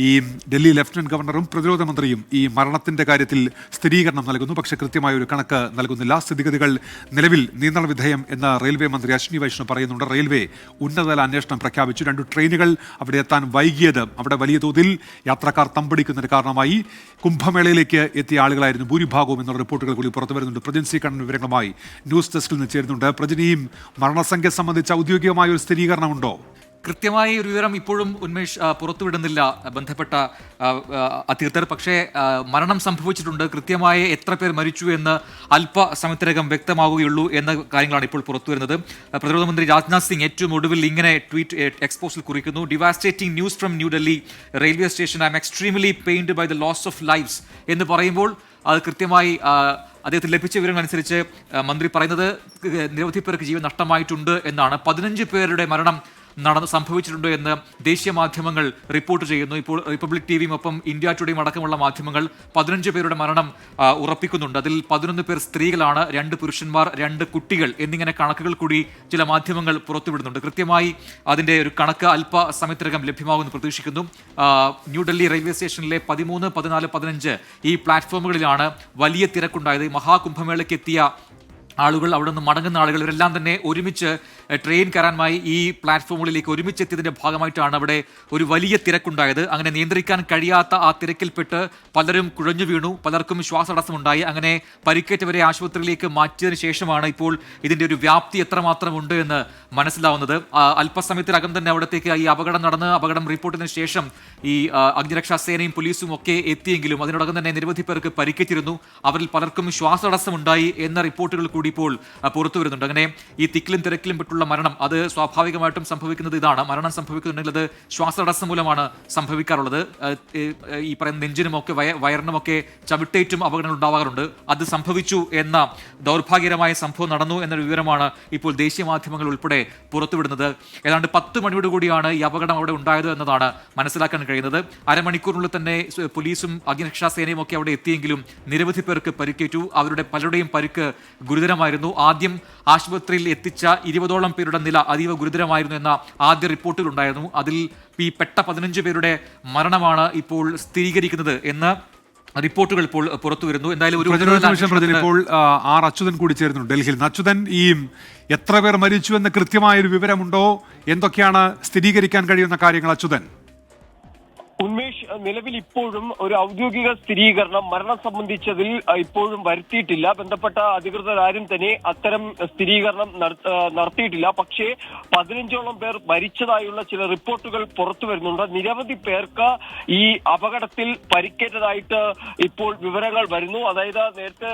Speaker 1: ഈ ഡൽഹി ലഫ്റ്റനന്റ് ഗവർണറും പ്രതിരോധ മന്ത്രിയും ഈ മരണത്തിന്റെ കാര്യത്തിൽ സ്ഥിരീകരണം നൽകുന്നു. പക്ഷേ കൃത്യമായ ഒരു കണക്ക് നൽകുന്നില്ല. സ്ഥിതിഗതികൾ നിലവിൽ നിയന്ത്രണ വിധേയം എന്ന് റെയിൽവേ മന്ത്രി അശ്വിനി വൈഷ്ണവ് പറയുന്നുണ്ട്. റെയിൽവേ ഉന്നതതല അന്വേഷണം പ്രഖ്യാപിച്ചു. 2 ട്രെയിനുകൾ അവിടെ എത്താൻ വൈകിയത് അവിടെ വലിയ തോതിൽ യാത്രക്കാർ തമ്പടിക്കുന്നതിന് കാരണമായി. കുംഭമേളയിലേക്ക് എത്തിയ ആളുകളായിരുന്നു ഭൂരിഭാഗവും എന്ന റിപ്പോർട്ടുകൾ കൂടി പുറത്തു വരുന്നുണ്ട്. പ്രജിൻ സി കണ്ണൻ വിവരങ്ങളുമായി ന്യൂസ് ഡെസ്കിൽ നിന്ന് ചേരുന്നുണ്ട്. പ്രജിനിയും മരണസംഖ്യ സംബന്ധിച്ച ഔദ്യോഗികമായ ഒരു സ്ഥിരീകരണമുണ്ടോ?
Speaker 15: കൃത്യമായ ഒരു വിവരം ഇപ്പോഴും ഉന്മേഷ് പുറത്തുവിടുന്നില്ല ബന്ധപ്പെട്ട അധികൃതർ. പക്ഷേ മരണം സംഭവിച്ചിട്ടുണ്ട്. കൃത്യമായ എത്ര പേർ മരിച്ചു എന്ന് അല്പസമയത്തിനകം വ്യക്തമാവുകയുള്ളൂ എന്ന കാര്യങ്ങളാണ് ഇപ്പോൾ പുറത്തുവരുന്നത്. പ്രതിരോധ മന്ത്രി രാജ്നാഥ് സിംഗ് ഏറ്റവും ഒടുവിൽ ഇങ്ങനെ ട്വീറ്റ് എക്സ്പോസിൽ കുറിക്കുന്നു: devastating news from New Delhi railway station. I'm extremely pained by the loss of lifes എന്ന് പറയുമ്പോൾ അത് കൃത്യമായി അദ്ദേഹത്തിന് ലഭിച്ച വിവരങ്ങൾ അനുസരിച്ച് മന്ത്രി പറയുന്നത് നിരവധി പേർക്ക് ജീവൻ നഷ്ടമായിട്ടുണ്ട് എന്നാണ്. 15 പേരുടെ മരണം സംഭവിച്ചിട്ടുണ്ട് എന്ന് ദേശീയ മാധ്യമങ്ങൾ റിപ്പോർട്ട് ചെയ്യുന്നു. ഇപ്പോൾ റിപ്പബ്ലിക് ടിവിയും ഒപ്പം ഇന്ത്യ ടുഡേയും അടക്കമുള്ള മാധ്യമങ്ങൾ 15 പേരുടെ മരണം ഉറപ്പിക്കുന്നുണ്ട്. അതിൽ 11 പേർ സ്ത്രീകളാണ്, 2 പുരുഷന്മാർ, 2 കുട്ടികൾ എന്നിങ്ങനെ കണക്കുകൾ കൂടി ചില മാധ്യമങ്ങൾ പുറത്തുവിടുന്നുണ്ട്. കൃത്യമായി അതിന്റെ ഒരു കണക്ക് അല്പസമയത്തിനകം ലഭ്യമാകുമെന്ന് പ്രതീക്ഷിക്കുന്നു. ന്യൂഡൽഹി റെയിൽവേ സ്റ്റേഷനിലെ 13, 14, 15 ഈ പ്ലാറ്റ്ഫോമുകളിലാണ് വലിയ തിരക്കുണ്ടായത്. മഹാകുംഭമേളയ്ക്ക് എത്തിയ ആളുകൾ അവിടെ നിന്ന് മടങ്ങുന്ന ആളുകൾ ഇവരെല്ലാം തന്നെ ഒരുമിച്ച് ട്രെയിൻ കയറാനുമായി ഈ പ്ലാറ്റ്ഫോമുകളിലേക്ക് ഒരുമിച്ചെത്തിയതിന്റെ ഭാഗമായിട്ടാണ് അവിടെ ഒരു വലിയ തിരക്കുണ്ടായത്. അങ്ങനെ നിയന്ത്രിക്കാൻ കഴിയാത്ത ആ തിരക്കിൽപ്പെട്ട് പലരും കുഴഞ്ഞു വീണു, പലർക്കും ശ്വാസതടസ്സമുണ്ടായി. അങ്ങനെ പരിക്കേറ്റവരെ ആശുപത്രിയിലേക്ക് മാറ്റിയതിനു ശേഷമാണ് ഇപ്പോൾ ഇതിന്റെ ഒരു വ്യാപ്തി എത്രമാത്രം ഉണ്ട് എന്ന് മനസ്സിലാവുന്നത്. അല്പസമയത്തിനകം തന്നെ അവിടത്തേക്ക് ഈ അപകടം നടന്ന് അപകടം റിപ്പോർട്ട് ചെയ്തതിനു ശേഷം ഈ അഗ്നിരക്ഷാ സേനയും പോലീസും ഒക്കെ എത്തിയെങ്കിലും അതിനോടകം തന്നെ നിരവധി പേർക്ക് പരിക്കേറ്റിരുന്നു. അവരിൽ പലർക്കും ശ്വാസതടസ്സമുണ്ടായി എന്ന റിപ്പോർട്ടുകൾ കൂടി ഇപ്പോൾ പുറത്തു വരുന്നുണ്ട്. അങ്ങനെ ഈ തിക്കിലും തിരക്കിലും പെട്ടുള്ള മരണം അത് സ്വാഭാവികമായിട്ടും സംഭവിക്കുന്നത് ഇതാണ്. മരണം സംഭവിക്കുന്നുണ്ടെങ്കിൽ അത് ശ്വാസതടസ്സം മൂലമാണ് സംഭവിക്കാറുള്ളത്. ഈ പറയുന്ന നെഞ്ചിനുമൊക്കെ വയറിനുമൊക്കെ ചവിട്ടേറ്റും അപകടങ്ങൾ ഉണ്ടാവാറുണ്ട്. അത് സംഭവിച്ചു എന്ന ദൗർഭാഗ്യകരമായ സംഭവം നടന്നു എന്നൊരു വിവരമാണ് ഇപ്പോൾ ദേശീയ മാധ്യമങ്ങൾ ഉൾപ്പെടെ പുറത്തുവിടുന്നത്. ഏതാണ്ട് 10 മണിയോടുകൂടിയാണ് ഈ അപകടം അവിടെ ഉണ്ടായത് എന്നതാണ് മനസ്സിലാക്കാൻ കഴിയുന്നത്. അരമണിക്കൂറിനുള്ളിൽ തന്നെ പോലീസും അഗ്നിരക്ഷാ സേനയും ഒക്കെ അവിടെ എത്തിയെങ്കിലും നിരവധി പേർക്ക് പരിക്കേറ്റു. അവരുടെ പലരുടെയും പരിക്ക് ഗുരുതരമായിരുന്നു. ആദ്യം ആശുപത്രിയിൽ എത്തിച്ച 20ഓളം പേരുടെ നില അതീവ ഗുരുതരമായിരുന്നു എന്ന ആദ്യ റിപ്പോർട്ടുകളുണ്ടായിരുന്നു. അതിൽ ഈ പെട്ട 15 പേരുടെ മരണമാണ് ഇപ്പോൾ സ്ഥിരീകരിക്കുന്നത് എന്ന് റിപ്പോർട്ടുകൾ ഇപ്പോൾ പുറത്തു വരുന്നു. എന്തായാലും ഒരു
Speaker 1: ഇപ്പോൾ ആർ അച്യുതൻ കൂടി ചേരുന്നു ഡൽഹിയിൽ. അച്യുതൻ, ഈ എത്ര പേർ മരിച്ചു എന്ന് കൃത്യമായൊരു വിവരമുണ്ടോ? എന്തൊക്കെയാണ് സ്ഥിരീകരിക്കാൻ കഴിയുന്ന കാര്യങ്ങൾ അച്യുതൻ?
Speaker 2: ഉന്മേഷ്, നിലവിൽ ഇപ്പോഴും ഒരു ഔദ്യോഗിക സ്ഥിരീകരണം മരണം സംബന്ധിച്ചതിൽ ഇപ്പോഴും വരുത്തിയിട്ടില്ല. ബന്ധപ്പെട്ട അധികൃതരാരും തന്നെ അത്തരം സ്ഥിരീകരണം നടത്തിയിട്ടില്ല. പക്ഷേ 15ഓളം പേർ മരിച്ചതായുള്ള ചില റിപ്പോർട്ടുകൾ പുറത്തു വരുന്നുണ്ട്. നിരവധി പേർക്ക് ഈ അപകടത്തിൽ പരിക്കേറ്റതായിട്ട് ഇപ്പോൾ വിവരങ്ങൾ വരുന്നു. അതായത് നേരത്തെ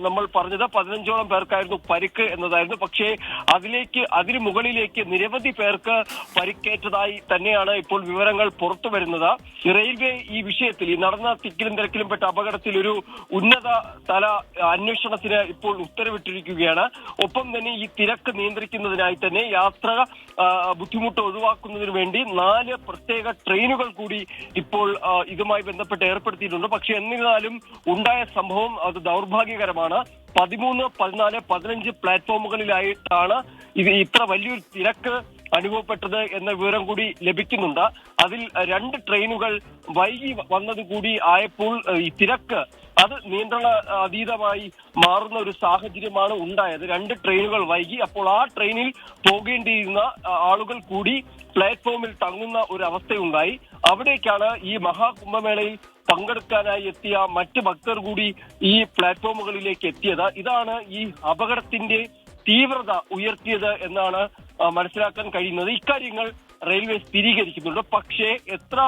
Speaker 2: നമ്മൾ പറഞ്ഞത് 15ഓളം പേർക്കായിരുന്നു പരിക്ക് എന്നതായിരുന്നു. പക്ഷേ അതിനു മുകളിലേക്ക് നിരവധി പേർക്ക് പരിക്കേറ്റതായി തന്നെയാണ് ഇപ്പോൾ വിവരങ്ങൾ പുറത്തു വരുന്നത്. റെയിൽവേ ഈ വിഷയത്തിൽ ഈ നടന്ന തിക്കിലും തിരക്കിലും പെട്ട അപകടത്തിൽ ഒരു ഉന്നത തല അന്വേഷണത്തിന് ഇപ്പോൾ ഉത്തരവിട്ടിരിക്കുകയാണ്. ഒപ്പം തന്നെ ഈ തിരക്ക് നിയന്ത്രിക്കുന്നതിനായി തന്നെ യാത്ര ബുദ്ധിമുട്ട് ഒഴിവാക്കുന്നതിന് വേണ്ടി 4 പ്രത്യേക ട്രെയിനുകൾ കൂടി ഇപ്പോൾ ഇതുമായി ബന്ധപ്പെട്ട് ഏർപ്പെടുത്തിയിട്ടുണ്ട്. പക്ഷെ എന്നിരുന്നാലും ഉണ്ടായ സംഭവം അത് ദൗർഭാഗ്യകരമാണ്. 13, 14, 15 പ്ലാറ്റ്ഫോമുകളിലായിട്ടാണ് ഇത്ര വലിയൊരു തിരക്ക് അനുഭവപ്പെട്ടത് എന്ന വിവരം കൂടി ലഭിക്കുന്നുണ്ട്. അതിൽ 2 ട്രെയിനുകൾ വൈകി വന്നതുകൂടി ആയപ്പോൾ ഈ തിരക്ക് അത് നിയന്ത്രണ അതീതമായി മാറുന്ന ഒരു സാഹചര്യമാണ് ഉണ്ടായത്. 2 ട്രെയിനുകൾ വൈകി. അപ്പോൾ ആ ട്രെയിനിൽ പോകേണ്ടിയിരുന്ന ആളുകൾ കൂടി പ്ലാറ്റ്ഫോമിൽ തങ്ങുന്ന ഒരു അവസ്ഥയുണ്ടായി. അവിടേക്കാണ് ഈ മഹാകുംഭമേളയിൽ പങ്കെടുക്കാനായി എത്തിയ മറ്റ് ഭക്തർ കൂടി ഈ പ്ലാറ്റ്ഫോമുകളിലേക്ക് എത്തിയത്. ഇതാണ് ഈ അപകടത്തിന്റെ തീവ്രത ഉയർത്തിയത് എന്നാണ് മനസ്സിലാക്കാൻ കഴിയുന്നത്. ഇക്കാര്യങ്ങൾ റെയിൽവേ സ്ഥിരീകരിക്കുന്നുണ്ട്. പക്ഷേ എത്ര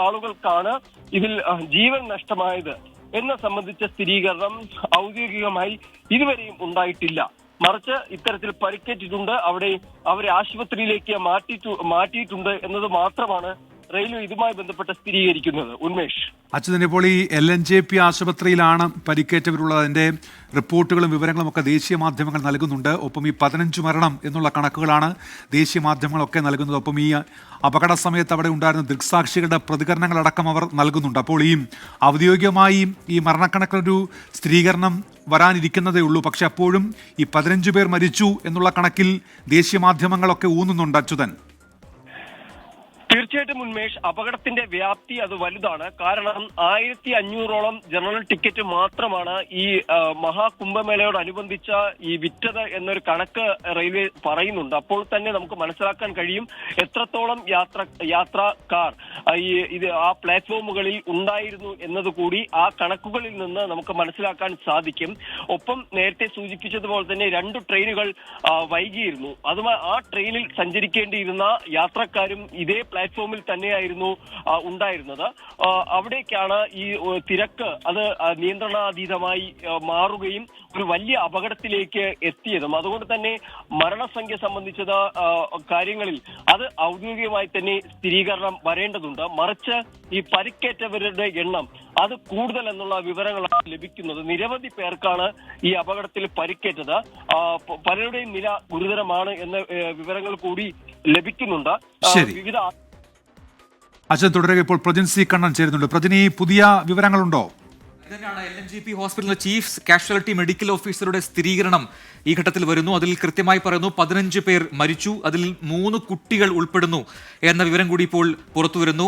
Speaker 2: ആളുകൾക്കാണ് ഇതിൽ ജീവൻ നഷ്ടമായത് എന്നെ സംബന്ധിച്ച സ്ഥിരീകരണം ഔദ്യോഗികമായി ഇതുവരെയും ഉണ്ടായിട്ടില്ല. മറിച്ച് ഇത്തരത്തിൽ പരിക്കേറ്റിട്ടുണ്ട്, അവരെ ആശുപത്രിയിലേക്ക് മാറ്റിയിട്ടുണ്ട് എന്നത് മാത്രമാണ് റെയിൽവേ ഇതുമായി ബന്ധപ്പെട്ട് സ്ഥിരീകരിക്കുന്നത്. ഉന്മേഷ്,
Speaker 1: അച്യുതൻ, ഇപ്പോൾ ഈ LNJP ആശുപത്രിയിലാണ് പരിക്കേറ്റവരുള്ളത്. അതിന്റെ റിപ്പോർട്ടുകളും വിവരങ്ങളും ഒക്കെ ദേശീയ മാധ്യമങ്ങൾ നൽകുന്നുണ്ട്. ഒപ്പം ഈ 15 മരണം എന്നുള്ള കണക്കുകളാണ് ദേശീയ മാധ്യമങ്ങളൊക്കെ നൽകുന്നത്. ഒപ്പം ഈ അപകട സമയത്ത് അവിടെ ഉണ്ടായിരുന്ന ദൃക്സാക്ഷികളുടെ പ്രതികരണങ്ങളടക്കം അവർ നൽകുന്നുണ്ട്. അപ്പോൾ ഈ ഔദ്യോഗികമായി ഈ മരണക്കണക്കിനൊരു സ്ഥിരീകരണം വരാനിരിക്കുന്നതേ ഉള്ളൂ. പക്ഷെ അപ്പോഴും ഈ 15 പേർ മരിച്ചു എന്നുള്ള കണക്കിൽ ദേശീയ മാധ്യമങ്ങളൊക്കെ ഊന്നുന്നുണ്ട് അച്യുതൻ.
Speaker 2: തീർച്ചയായിട്ടും ഉന്മേഷ്, അപകടത്തിന്റെ വ്യാപ്തി അത് വലുതാണ്. കാരണം 1500ഓളം ജനറൽ ടിക്കറ്റ് മാത്രമാണ് ഈ മഹാകുംഭമേളയോടനുബന്ധിച്ച ഈ വിറ്റത് എന്നൊരു കണക്ക് റെയിൽവേ പറയുന്നുണ്ട്. അപ്പോൾ തന്നെ നമുക്ക് മനസ്സിലാക്കാൻ കഴിയും എത്രത്തോളം യാത്രക്കാർ ആ പ്ലാറ്റ്ഫോമുകളിൽ ഉണ്ടായിരുന്നു എന്നതുകൂടി ആ കണക്കുകളിൽ നിന്ന് നമുക്ക് മനസ്സിലാക്കാൻ സാധിക്കും. ഒപ്പം നേരത്തെ സൂചിപ്പിച്ചതുപോലെ തന്നെ 2 ട്രെയിനുകൾ വൈകിയിരുന്നു. അതുമായി ആ ട്രെയിനിൽ സഞ്ചരിക്കേണ്ടിയിരുന്ന യാത്രക്കാരും ഇതേ പ്ലാറ്റ്ഫോമിൽ തന്നെയായിരുന്നു ഉണ്ടായിരുന്നത്. അവിടേക്കാണ് ഈ തിരക്ക് അത് നിയന്ത്രണാതീതമായി മാറുകയും ഒരു വലിയ അപകടത്തിലേക്ക് എത്തിയതും. അതുകൊണ്ട് തന്നെ മരണസംഖ്യ സംബന്ധിച്ചത് കാര്യങ്ങളിൽ അത് ഔദ്യോഗികമായി തന്നെ സ്ഥിരീകരണം വരേണ്ടതുണ്ട്. മറിച്ച് ഈ പരിക്കേറ്റവരുടെ എണ്ണം അത് കൂടുതൽ എന്നുള്ള വിവരങ്ങളാണ് ലഭിക്കുന്നത്. നിരവധി പേർക്കാണ് ഈ അപകടത്തിൽ പരിക്കേറ്റത്. പലരുടെയും നില ഗുരുതരമാണ് എന്ന വിവരങ്ങൾ കൂടി ലഭിക്കുന്നുണ്ട്. വിവിധ
Speaker 1: അച്ഛൻ തുടരുക. ഇപ്പോൾ പ്രജിൻ സി കണ്ണൻ ചേരുന്നുണ്ട്. പ്രജിനി, പുതിയ വിവരങ്ങളുണ്ടോ?
Speaker 15: ഇതന്നെയാണ് LNJP ഹോസ്പിറ്റലിലെ ചീഫ് കാഷ്വാലിറ്റി മെഡിക്കൽ ഓഫീസറുടെ സ്ഥിരീകരണം ഈ ഘട്ടത്തിൽ വരുന്നു. അതിൽ കൃത്യമായി പറയുന്നു 15 പേർ മരിച്ചു, അതിൽ 3 കുട്ടികൾ ഉൾപ്പെടുന്നു എന്ന വിവരം കൂടി ഇപ്പോൾ പുറത്തു വരുന്നു.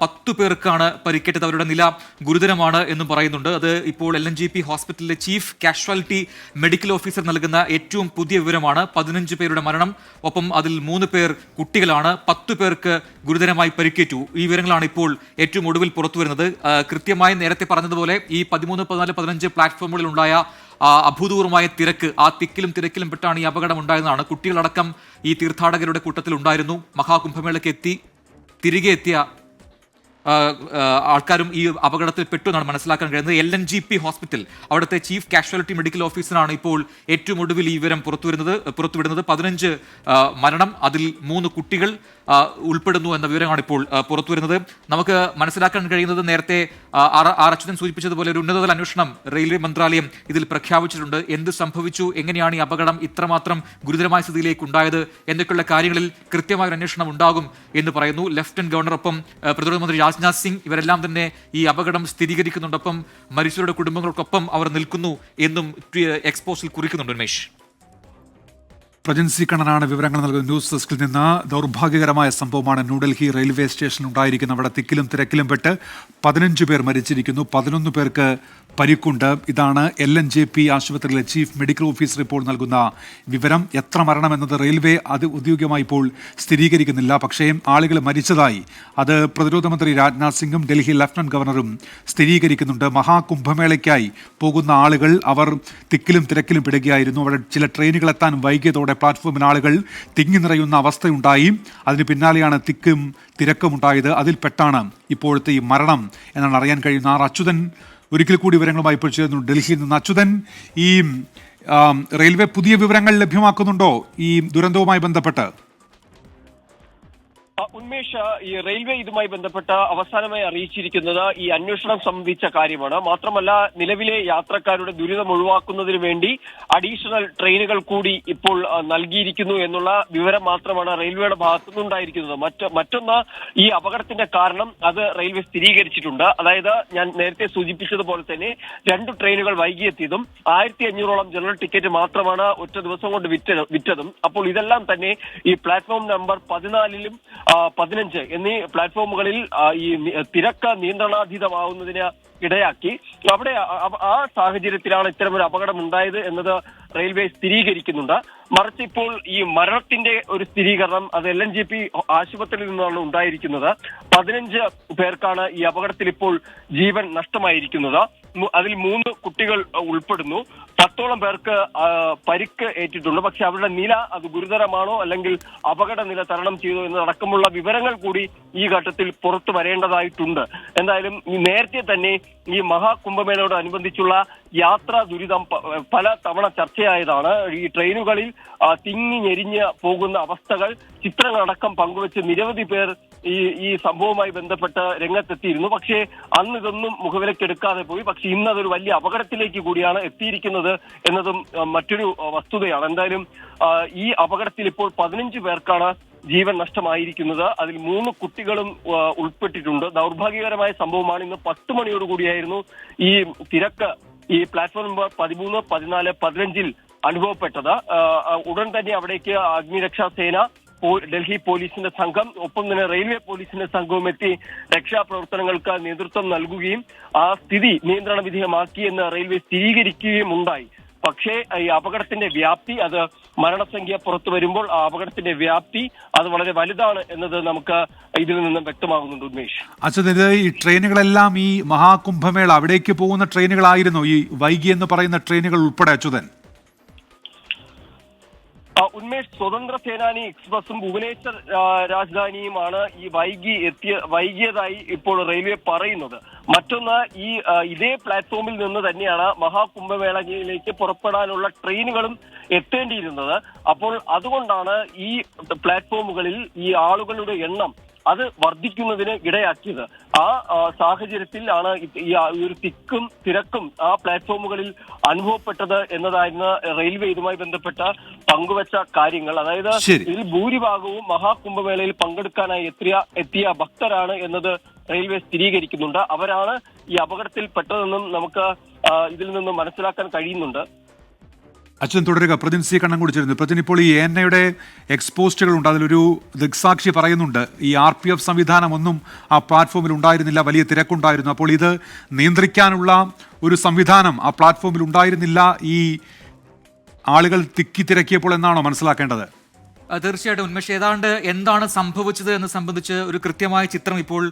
Speaker 15: 10 പേർക്കാണ് പരിക്കേറ്റത്, അവരുടെ നില ഗുരുതരമാണ് എന്നും പറയുന്നുണ്ട്. അത് ഇപ്പോൾ LNGP ഹോസ്പിറ്റലിലെ ചീഫ് കാഷ്വാലിറ്റി മെഡിക്കൽ ഓഫീസർ നൽകുന്ന ഏറ്റവും പുതിയ വിവരമാണ്. 15 പേരുടെ മരണം, ഒപ്പം അതിൽ 3 പേർ കുട്ടികളാണ്, 10 പേർക്ക് ഗുരുതരമായി പരിക്കേറ്റു. ഈ വിവരങ്ങളാണ് ഇപ്പോൾ ഏറ്റവും ഒടുവിൽ പുറത്തു വരുന്നത്. കൃത്യമായി നേരത്തെ പറഞ്ഞതുപോലെ ഈ 13, 14, 15 പ്ലാറ്റ്ഫോമുകളിൽ ഉണ്ടായ അഭൂതപൂർവമായ തിരക്ക്, ആ തിക്കിലും തിരക്കിലും പെട്ടാണ് ഈ അപകടം ഉണ്ടായതാണ്. കുട്ടികളടക്കം ഈ തീർത്ഥാടകരുടെ കൂട്ടത്തിൽ ഉണ്ടായിരുന്നു. മഹാകുംഭമേളയ്ക്ക് തിരികെ എത്തിയ ആൾക്കാരും ഈ അപകടത്തിൽ പെട്ടു എന്നാണ് മനസ്സിലാക്കാൻ കഴിയുന്നത്. LNGP ഹോസ്പിറ്റൽ അവിടുത്തെ ചീഫ് കാഷ്വാലിറ്റി മെഡിക്കൽ ഓഫീസറാണ് ഇപ്പോൾ ഏറ്റവും ഒടുവിൽ ഈ വിവരം പുറത്തുവിടുന്നത്. 15 മരണം, അതിൽ 3 കുട്ടികൾ ഉൾപ്പെടുന്നു എന്ന വിവരമാണ് ഇപ്പോൾ പുറത്തുവരുന്നത്. നമുക്ക് മനസ്സിലാക്കാൻ കഴിയുന്നത് നേരത്തെ അച്യുതൻ സൂചിപ്പിച്ചതുപോലെ ഒരു ഉന്നതതല അന്വേഷണം റെയിൽവേ മന്ത്രാലയം ഇതിൽ പ്രഖ്യാപിച്ചിട്ടുണ്ട്. എന്ത് സംഭവിച്ചു, എങ്ങനെയാണ് ഈ അപകടം ഇത്രമാത്രം ഗുരുതരമായ സ്ഥിതിയിലേക്ക് ഉണ്ടായത് എന്നൊക്കെയുള്ള കാര്യങ്ങളിൽ കൃത്യമായ ഒരു അന്വേഷണം ഉണ്ടാകും എന്ന് പറയുന്നു. ലഫ്റ്റനന്റ് ഗവർണറൊപ്പം പ്രതിരോധ മന്ത്രി രാജ്നാഥ് സിംഗ് ഇവരെല്ലാം തന്നെ ഈ അപകടം സ്ഥിരീകരിക്കുന്നുണ്ടൊപ്പം മരിച്ചവരുടെ കുടുംബങ്ങൾക്കൊപ്പം അവർ നിൽക്കുന്നു എന്നും എക്സ്പോസിൽ കുറിക്കുന്നുണ്ട്. ഉന്മേഷ്,
Speaker 1: പ്രജൻസി കണ്ണനാണ് വിവരങ്ങൾ നൽകുന്നത് ന്യൂസ് ഡെസ്കിൽ നിന്ന്. ദൗർഭാഗ്യകരമായ സംഭവമാണ് ന്യൂഡൽഹി റെയിൽവേ സ്റ്റേഷനിൽ ഉണ്ടായിരിക്കുന്നത്. അവിടെ തിക്കിലും തിരക്കിലും പെട്ട് 15 പേർ മരിച്ചിരിക്കുന്നു, 11 പേർക്ക് പരിക്കുണ്ട്. ഇതാണ് LNGP ആശുപത്രിയിലെ ചീഫ് മെഡിക്കൽ ഓഫീസർ ഇപ്പോൾ നൽകുന്ന വിവരം. എത്ര മരണമെന്നത് റെയിൽവേ അത് ഔദ്യോഗികമായി ഇപ്പോൾ സ്ഥിരീകരിക്കുന്നില്ല. പക്ഷേ ആളുകൾ മരിച്ചതായി അത് പ്രതിരോധ മന്ത്രി രാജ്നാഥ് സിംഗും ഡൽഹി ലഫ്റ്റനന്റ് ഗവർണറും സ്ഥിരീകരിക്കുന്നുണ്ട്. മഹാകുംഭമേളയ്ക്കായി പോകുന്ന ആളുകൾ അവർ തിക്കിലും തിരക്കിലും പെടുകയായിരുന്നു. അവിടെ ചില ട്രെയിനുകൾ എത്താൻ വൈകിയതോടെ പ്ലാറ്റ്ഫോമിൽ ആളുകൾ തിങ്ങി നിറയുന്ന അവസ്ഥയുണ്ടായി. അതിന് പിന്നാലെയാണ് തിക്കും തിരക്കും ഉണ്ടായത്. അതിൽപ്പെട്ടാണ് ഇപ്പോഴത്തെ ഈ മരണം എന്നാണ് അറിയാൻ കഴിയുന്ന. അച്യുതൻ ഒരിക്കൽ കൂടി വിവരങ്ങളുമായി ഇപ്പോൾ ചേർന്നു ഡൽഹിയിൽ നിന്ന്. അച്യുതൻ, ഈ റെയിൽവേ പുതിയ വിവരങ്ങൾ ലഭ്യമാക്കുന്നുണ്ടോ ഈ ദുരന്തവുമായി ബന്ധപ്പെട്ട്?
Speaker 2: ഉന്മേഷ്, ഈ റെയിൽവേ ഇതുമായി ബന്ധപ്പെട്ട് അവസാനമായി അറിയിച്ചിരിക്കുന്നത് ഈ അന്വേഷണം സംബന്ധിച്ച കാര്യമാണ്. മാത്രമല്ല, നിലവിലെ യാത്രക്കാരുടെ ദുരിതം ഒഴിവാക്കുന്നതിന് വേണ്ടി അഡീഷണൽ ട്രെയിനുകൾ കൂടി ഇപ്പോൾ നൽകിയിരിക്കുന്നു എന്നുള്ള വിവരം മാത്രമാണ് റെയിൽവേയുടെ ഭാഗത്തുനിന്നുണ്ടായിരിക്കുന്നത്. മറ്റൊന്ന്, ഈ അപകടത്തിന്റെ കാരണം അത് റെയിൽവേ സ്ഥിരീകരിച്ചിട്ടുണ്ട്. അതായത് ഞാൻ നേരത്തെ സൂചിപ്പിച്ചതുപോലെ തന്നെ 2 ട്രെയിനുകൾ വൈകിയെത്തിയതും 1500ഓളം ജനറൽ ടിക്കറ്റ് മാത്രമാണ് ഒറ്റ ദിവസം കൊണ്ട് വിറ്റതും. അപ്പോൾ ഇതെല്ലാം തന്നെ ഈ പ്ലാറ്റ്ഫോം നമ്പർ 14ലും 15 എന്നീ പ്ലാറ്റ്ഫോമുകളിൽ ഈ തിരക്ക് നിയന്ത്രണാതീതമാവുന്നതിന് ഇടയാക്കി. അവിടെ ആ സാഹചര്യത്തിലാണ് ഇത്തരമൊരു അപകടം ഉണ്ടായത് എന്നത് റെയിൽവേ സ്ഥിരീകരിക്കുന്നുണ്ട്. മറിച്ച് ഇപ്പോൾ ഈ മരണത്തിന്റെ ഒരു സ്ഥിരീകരണം അത് LNGP ആശുപത്രിയിൽ നിന്നാണ് ഉണ്ടായിരിക്കുന്നത്. 15 പേർക്കാണ് ഈ അപകടത്തിൽ ഇപ്പോൾ ജീവൻ നഷ്ടമായിരിക്കുന്നത്. അതിൽ 3 കുട്ടികൾ ഉൾപ്പെടുന്നു. 10ഓളം പേർക്ക് പരിക്ക് ഏറ്റിട്ടുണ്ട്. പക്ഷെ അവരുടെ നില അത് ഗുരുതരമാണോ അല്ലെങ്കിൽ അപകട നില തരണം ചെയ്തോ എന്നതടക്കമുള്ള വിവരങ്ങൾ കൂടി ഈ ഘട്ടത്തിൽ പുറത്തു വരേണ്ടതായിട്ടുണ്ട്. എന്തായാലും നേരത്തെ തന്നെ ഈ മഹാകുംഭമേളയോടനുബന്ധിച്ചുള്ള യാത്രാ ദുരിതം പല തവണ ചർച്ചയായതാണ്. ഈ ട്രെയിനുകളിൽ തിങ്ങി ഞെരിഞ്ഞ് പോകുന്ന അവസ്ഥകൾ, ചിത്രങ്ങളടക്കം പങ്കുവെച്ച് നിരവധി പേർ ഈ സംഭവവുമായി ബന്ധപ്പെട്ട് രംഗത്തെത്തിയിരുന്നു. പക്ഷേ അന്ന് ഇതൊന്നും മുഖവിലക്കെടുക്കാതെ പോയി. പക്ഷെ ഇന്ന് അതൊരു വലിയ അപകടത്തിലേക്ക് കൂടിയാണ് എത്തിയിരിക്കുന്നത് എന്നതും മറ്റൊരു വസ്തുതയാണ്. എന്തായാലും ഈ അപകടത്തിൽ ഇപ്പോൾ 15 പേർക്കാണ് ജീവൻ നഷ്ടമായിരിക്കുന്നത്. അതിൽ 3 കുട്ടികളും ഉൾപ്പെട്ടിട്ടുണ്ട്. ദൗർഭാഗ്യകരമായ സംഭവമാണ്. ഇന്ന് 10 മണിയോടുകൂടിയായിരുന്നു ഈ തിരക്ക് ഈ പ്ലാറ്റ്ഫോം നമ്പർ 13, 14, 15 അനുഭവപ്പെട്ടത്. ഉടൻ തന്നെ അവിടേക്ക് അഗ്നിരക്ഷാ സേന, ഡൽഹി പോലീസിന്റെ സംഘം, ഒപ്പം തന്നെ റെയിൽവേ പോലീസിന്റെ സംഘവും എത്തി രക്ഷാപ്രവർത്തനങ്ങൾക്ക് നേതൃത്വം നൽകുകയും ആ സ്ഥിതി നിയന്ത്രണ വിധേയമാക്കി എന്ന് റെയിൽവേ സ്ഥിരീകരിക്കുകയും ഉണ്ടായി. പക്ഷേ ഈ അപകടത്തിന്റെ വ്യാപ്തി, അത് മരണസംഖ്യ പുറത്തു വരുമ്പോൾ ആ അപകടത്തിന്റെ വ്യാപ്തി അത് വളരെ വലുതാണ് എന്നത് നമുക്ക് ഇതിൽ നിന്നും വ്യക്തമാകുന്നുണ്ട്. ഉന്മേഷ്,
Speaker 1: അച്ഛൻ, ഈ ട്രെയിനുകളെല്ലാം ഈ മഹാകുംഭമേള അവിടേക്ക് പോകുന്ന ട്രെയിനുകളായിരുന്നു, ഈ വൈകി എന്ന് പറയുന്ന ട്രെയിനുകൾ ഉൾപ്പെടെ? അച്യുതൻ,
Speaker 2: ഉന്മേഷ്, സ്വതന്ത്ര സേനാനി എക്സ്പ്രസും ഭുവനേശ്വർ രാജധാനിയുമാണ് ഈ വൈകിയതായി ഇപ്പോൾ റെയിൽവേ പറയുന്നത്. മറ്റൊന്ന്, ഇതേ പ്ലാറ്റ്ഫോമിൽ നിന്ന് തന്നെയാണ് മഹാകുംഭമേളയിലേക്ക് പുറപ്പെടാനുള്ള ട്രെയിനുകളും എത്തേണ്ടിയിരുന്നത്. അപ്പോൾ അതുകൊണ്ടാണ് ഈ പ്ലാറ്റ്ഫോമുകളിൽ ഈ ആളുകളുടെ എണ്ണം അത് വർദ്ധിക്കുന്നതിന് ഇടയാക്കിയത്. ആ സാഹചര്യത്തിലാണ് ഈ ഒരു തിക്കും തിരക്കും ആ പ്ലാറ്റ്ഫോമുകളിൽ അനുഭവപ്പെട്ടത് എന്നതായിരുന്നു റെയിൽവേ ഇതുമായി ബന്ധപ്പെട്ട പങ്കുവച്ച കാര്യങ്ങൾ. അതായത് ഇതിൽ ഭൂരിഭാഗവും മഹാകുംഭമേളയിൽ പങ്കെടുക്കാനായി എത്തിയ ഭക്തരാണ് എന്നത് റെയിൽവേ സ്ഥിരീകരിക്കുന്നുണ്ട്. അവരാണ് ഈ അപകടത്തിൽ പെട്ടതെന്നും നമുക്ക് ഇതിൽ നിന്നും മനസ്സിലാക്കാൻ കഴിയുന്നുണ്ട്.
Speaker 1: അച്ഛൻ തുടരുക. പ്രതിൻ സി കണ്ണം കുടിച്ചിരുന്നു. പ്രതിൻ, ഇപ്പോൾ ഈ ANAയുടെ എക്സ്പോസ്റ്റുകളുണ്ട്, അതിലൊരു ദൃക്സാക്ഷി പറയുന്നുണ്ട് ഈ RPF സംവിധാനം ഒന്നും ആ പ്ലാറ്റ്ഫോമിൽ ഉണ്ടായിരുന്നില്ല, വലിയ തിരക്കുണ്ടായിരുന്നു. അപ്പോൾ ഇത് നിയന്ത്രിക്കാനുള്ള ഒരു സംവിധാനം ആ പ്ലാറ്റ്ഫോമിൽ ഉണ്ടായിരുന്നില്ല ഈ ആളുകൾ തിരക്കിയപ്പോൾ എന്നാണോ മനസ്സിലാക്കേണ്ടത്?
Speaker 15: തീർച്ചയായിട്ടും ഉന്മേഷ്, ഏതാണ്ട് എന്താണ് സംഭവിച്ചത് എന്ന് സംബന്ധിച്ച് ഒരു കൃത്യമായ ചിത്രം ഇപ്പോൾ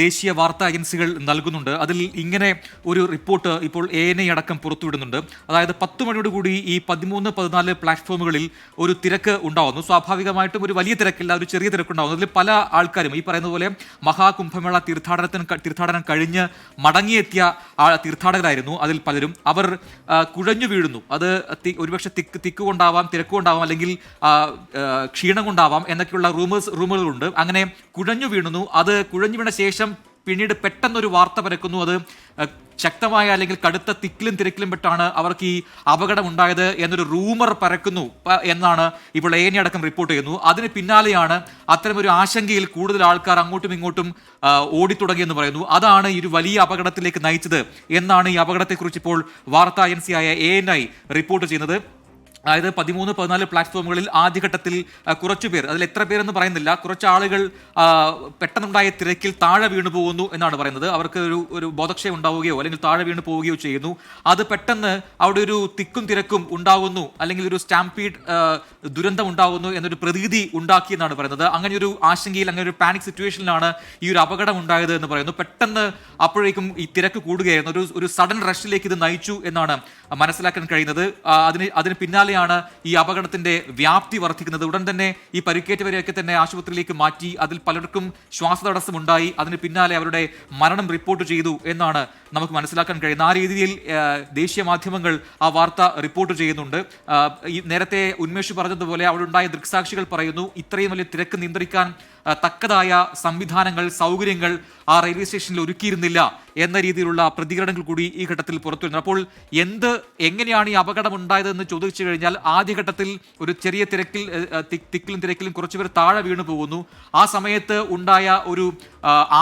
Speaker 15: ദേശീയ വാർത്താ ഏജൻസികൾ നൽകുന്നുണ്ട്. അതിൽ ഇങ്ങനെ ഒരു റിപ്പോർട്ട് ഇപ്പോൾ ANA അടക്കം പുറത്തുവിടുന്നുണ്ട്. അതായത് 10 മണിയോടുകൂടി ഈ 13-14 പ്ലാറ്റ്ഫോമുകളിൽ ഒരു തിരക്ക് ഉണ്ടാവുന്നു. സ്വാഭാവികമായിട്ടും ഒരു വലിയ തിരക്കില്ല, ഒരു ചെറിയ തിരക്കുണ്ടാവുന്നു. അതിൽ പല ആൾക്കാരും ഈ പറയുന്ന പോലെ മഹാകുംഭമേള തീർത്ഥാടനം കഴിഞ്ഞ് മടങ്ങിയെത്തിയ തീർത്ഥാടകരായിരുന്നു. അതിൽ പലരും അവർ കുഴഞ്ഞു വീഴുന്നു. അത് ഒരുപക്ഷെ തിക്കുകൊണ്ടാവാം, തിരക്കുകൊണ്ടാവാം, അല്ലെങ്കിൽ ക്ഷീണം കൊണ്ടാവാം എന്നൊക്കെയുള്ള റൂമറുകളുണ്ട്. അങ്ങനെ കുഴഞ്ഞു വീണുന്നു. അത് കുഴഞ്ഞു വീണ ശേഷം പിന്നീട് പെട്ടെന്നൊരു വാർത്ത പരക്കുന്നു. അത് ശക്തമായ അല്ലെങ്കിൽ കടുത്ത തിക്കിലും തിരക്കിലും പെട്ടാണ് അവർക്ക് ഈ അപകടം ഉണ്ടായത് എന്നൊരു റൂമർ പരക്കുന്നു എന്നാണ് ഇപ്പോൾ ANA അടക്കം റിപ്പോർട്ട് ചെയ്യുന്നു. അതിന് പിന്നാലെയാണ് അത്തരമൊരു ആശങ്കയിൽ കൂടുതൽ ആൾക്കാർ അങ്ങോട്ടും ഇങ്ങോട്ടും ഓടിത്തുടങ്ങിയെന്ന് പറയുന്നു. അതാണ് ഈ ഒരു വലിയ അപകടത്തിലേക്ക് നയിച്ചത് എന്നാണ് ഈ അപകടത്തെക്കുറിച്ച് ഇപ്പോൾ വാർത്താ ഏജൻസിയായ ANI റിപ്പോർട്ട് ചെയ്യുന്നത്. അതായത് 13-14 പ്ലാറ്റ്ഫോമുകളിൽ ആദ്യഘട്ടത്തിൽ കുറച്ചു പേർ, അതിൽ എത്ര പേരെന്ന് പറയുന്നില്ല, കുറച്ച് ആളുകൾ പെട്ടെന്നുണ്ടായ തിരക്കിൽ താഴെ വീണു പോകുന്നു എന്നാണ് പറയുന്നത്. അവർക്ക് ഒരു ബോധക്ഷയം ഉണ്ടാവുകയോ അല്ലെങ്കിൽ താഴെ വീണു പോവുകയോ ചെയ്യുന്നു. അത് പെട്ടെന്ന് അവിടെ ഒരു തിക്കും തിരക്കും ഉണ്ടാകുന്നു, അല്ലെങ്കിൽ ഒരു സ്റ്റാമ്പീഡ് ദുരന്തം ഉണ്ടാകുന്നു എന്നൊരു പ്രതീതി ഉണ്ടാക്കിയെന്നാണ് പറയുന്നത്. അങ്ങനെ ഒരു ആശങ്കയിൽ, അങ്ങനെ ഒരു പാനിക് സിറ്റുവേഷനിലാണ് ഈ ഒരു അപകടം ഉണ്ടായത് എന്ന് പറയുന്നു. പെട്ടെന്ന് അപ്പോഴേക്കും ഈ തിരക്ക് കൂടുകയായിരുന്നു. ഒരു സഡൻ റഷിലേക്ക് ഇത് നയിച്ചു എന്നാണ് മനസ്സിലാക്കാൻ കഴിയുന്നത്. അതിന് പിന്നാലെ ഈ അപകടത്തിന്റെ വ്യാപ്തി വർദ്ധിക്കുന്നത്. ഉടൻ തന്നെ ഈ പരിക്കേറ്റവരെയൊക്കെ തന്നെ ആശുപത്രിയിലേക്ക് മാറ്റി. അതിൽ പലർക്കും ശ്വാസതടസ്സമുണ്ടായി. അതിന് പിന്നാലെ അവരുടെ മരണം റിപ്പോർട്ട് ചെയ്തു എന്നാണ് നമുക്ക് മനസ്സിലാക്കാൻ കഴിയുന്നത്. ആ രീതിയിൽ ദേശീയ മാധ്യമങ്ങൾ ആ വാർത്ത റിപ്പോർട്ട് ചെയ്യുന്നുണ്ട്. ഈ നേരത്തെ ഉന്മേഷ് പറഞ്ഞതുപോലെ അവിടെ ഉണ്ടായ ദൃക്സാക്ഷികൾ പറയുന്നു, ഇത്രയും വലിയ തിരക്ക് നിയന്ത്രിക്കാൻ തക്കതായ സംവിധാനങ്ങൾ, സൗകര്യങ്ങൾ ആ റെയിൽവേ സ്റ്റേഷനിൽ ഒരുക്കിയിരുന്നില്ല എന്ന രീതിയിലുള്ള പ്രതികരണങ്ങൾ കൂടി ഈ ഘട്ടത്തിൽ പുറത്തു വരുന്നു. അപ്പോൾ എങ്ങനെയാണ് ഈ അപകടം ഉണ്ടായതെന്ന് ചോദിച്ചു കഴിഞ്ഞാൽ, ആദ്യഘട്ടത്തിൽ ഒരു ചെറിയ തിക്കിലും തിരക്കിലും കുറച്ചുപേർ താഴെ വീണു പോകുന്നു. ആ സമയത്ത് ഉണ്ടായ ഒരു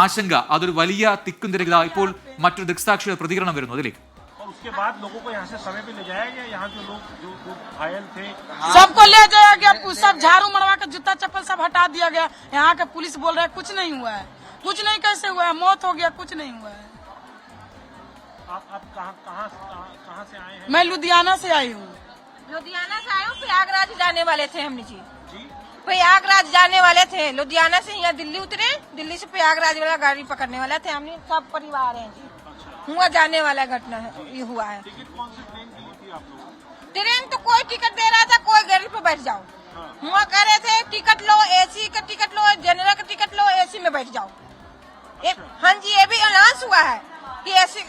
Speaker 15: ആശങ്ക, അതൊരു വലിയ തിക്കും തിരക്കില. ഇപ്പോൾ മറ്റൊരു ദൃക്സാക്ഷിയുടെ പ്രതികരണം വരുന്നു അതിലേക്ക്.
Speaker 16: उसके बाद लोगों को यहाँ से समय पे ले जाया गया। यहाँ जो लोग जो घायल थे
Speaker 17: सबको ले जाया गया। सब झाड़ू मरवा के जूता चप्पल सब हटा दिया गया। यहाँ के पुलिस बोल रहा है कुछ नहीं हुआ है। कुछ नहीं कैसे हुआ है, मौत हो गया, कुछ नहीं हुआ है।
Speaker 16: आप कहाँ से आए हैं?
Speaker 17: मैं लुधियाना से आई हूँ।
Speaker 18: लुधियाना से आए हूँ। प्रयागराज जाने वाले थे हम जी। प्रयागराज जाने वाले थे। लुधियाना से यहाँ दिल्ली उतरे, दिल्ली से प्रयागराज वाला गाड़ी पकड़ने वाला थे। हमने सब परिवार हैं जी। हुआ जाने वाला घटना है, ये हुआ है।
Speaker 16: टिकट कौन सी ट्रेन की थी आप लोग?
Speaker 18: ट्रेन तो कोई टिकट दे रहा था, कोई गाड़ी पे बैठ जाओ। हुआ कह रहे थे टिकट लो, AC का टिकट लो, जनरल का टिकट लो, AC में बैठ जाओ। हाँ जी, ये भी अनाउंस हुआ है कि AC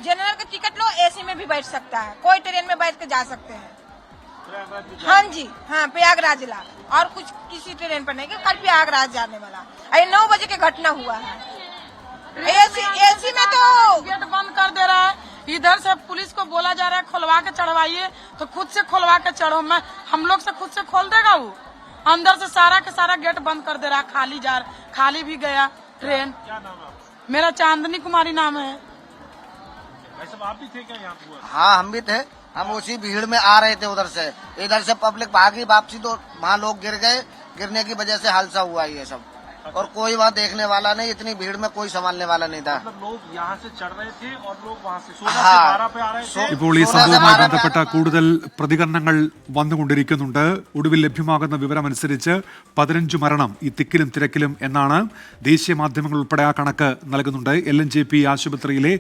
Speaker 18: जनरल का टिकट लो, AC में भी बैठ सकता है, कोई ट्रेन में बैठ के जा सकते हैं। हाँ जी, हाँ प्रयागराज जिला, और कुछ किसी ट्रेन पर नहीं, कि कल प्रयागराज जाने वाला। अरे 9 बजे की घटना हुआ है। AC में तो
Speaker 17: गेट बंद कर दे रहा है। इधर से पुलिस को बोला जा रहा है खुलवा के चढ़वाइए, तो खुद से खुलवा के चढ़ो। हम लोग से खुद से खोल देगा वो। अंदर से सारा के सारा गेट बंद कर दे रहा। खाली भी गया ट्रेन।
Speaker 16: क्या नाम है आपका?
Speaker 17: मेरा चांदनी कुमारी नाम है।
Speaker 16: वैसे आप भी थे क्या यहाँ पर?
Speaker 19: हाँ, हम भी थे। हम उसी भीड़ में आ रहे थे उधर से। इधर से पब्लिक भागी वापसी, तो वहाँ लोग गिर गए। गिरने की वजह से हादसा हुआ ये सब। और कोई वहाँ देखने वाला नहीं, इतनी भीड़ में कोई संभालने वाला नहीं था।
Speaker 16: मतलब लोग यहाँ से चढ़ रहे थे और लोग वहाँ से 16 से 12 पे आ रहे थे।
Speaker 1: ഇപ്പോൾ ഈ സംഭവവുമായി ബന്ധപ്പെട്ട കൂടുതൽ പ്രതികരണങ്ങൾ വന്നുകൊണ്ടിരിക്കുന്നുണ്ട്. ഒടുവിൽ ലഭ്യമാകുന്ന വിവരമനുസരിച്ച് 15 മരണം ഈ തിക്കിലും തിരക്കിലും എന്നാണ് ദേശീയ മാധ്യമങ്ങൾ ഉൾപ്പെടെ ആ കണക്ക് നൽകുന്നുണ്ട്. LNJP ആശുപത്രിയിലെ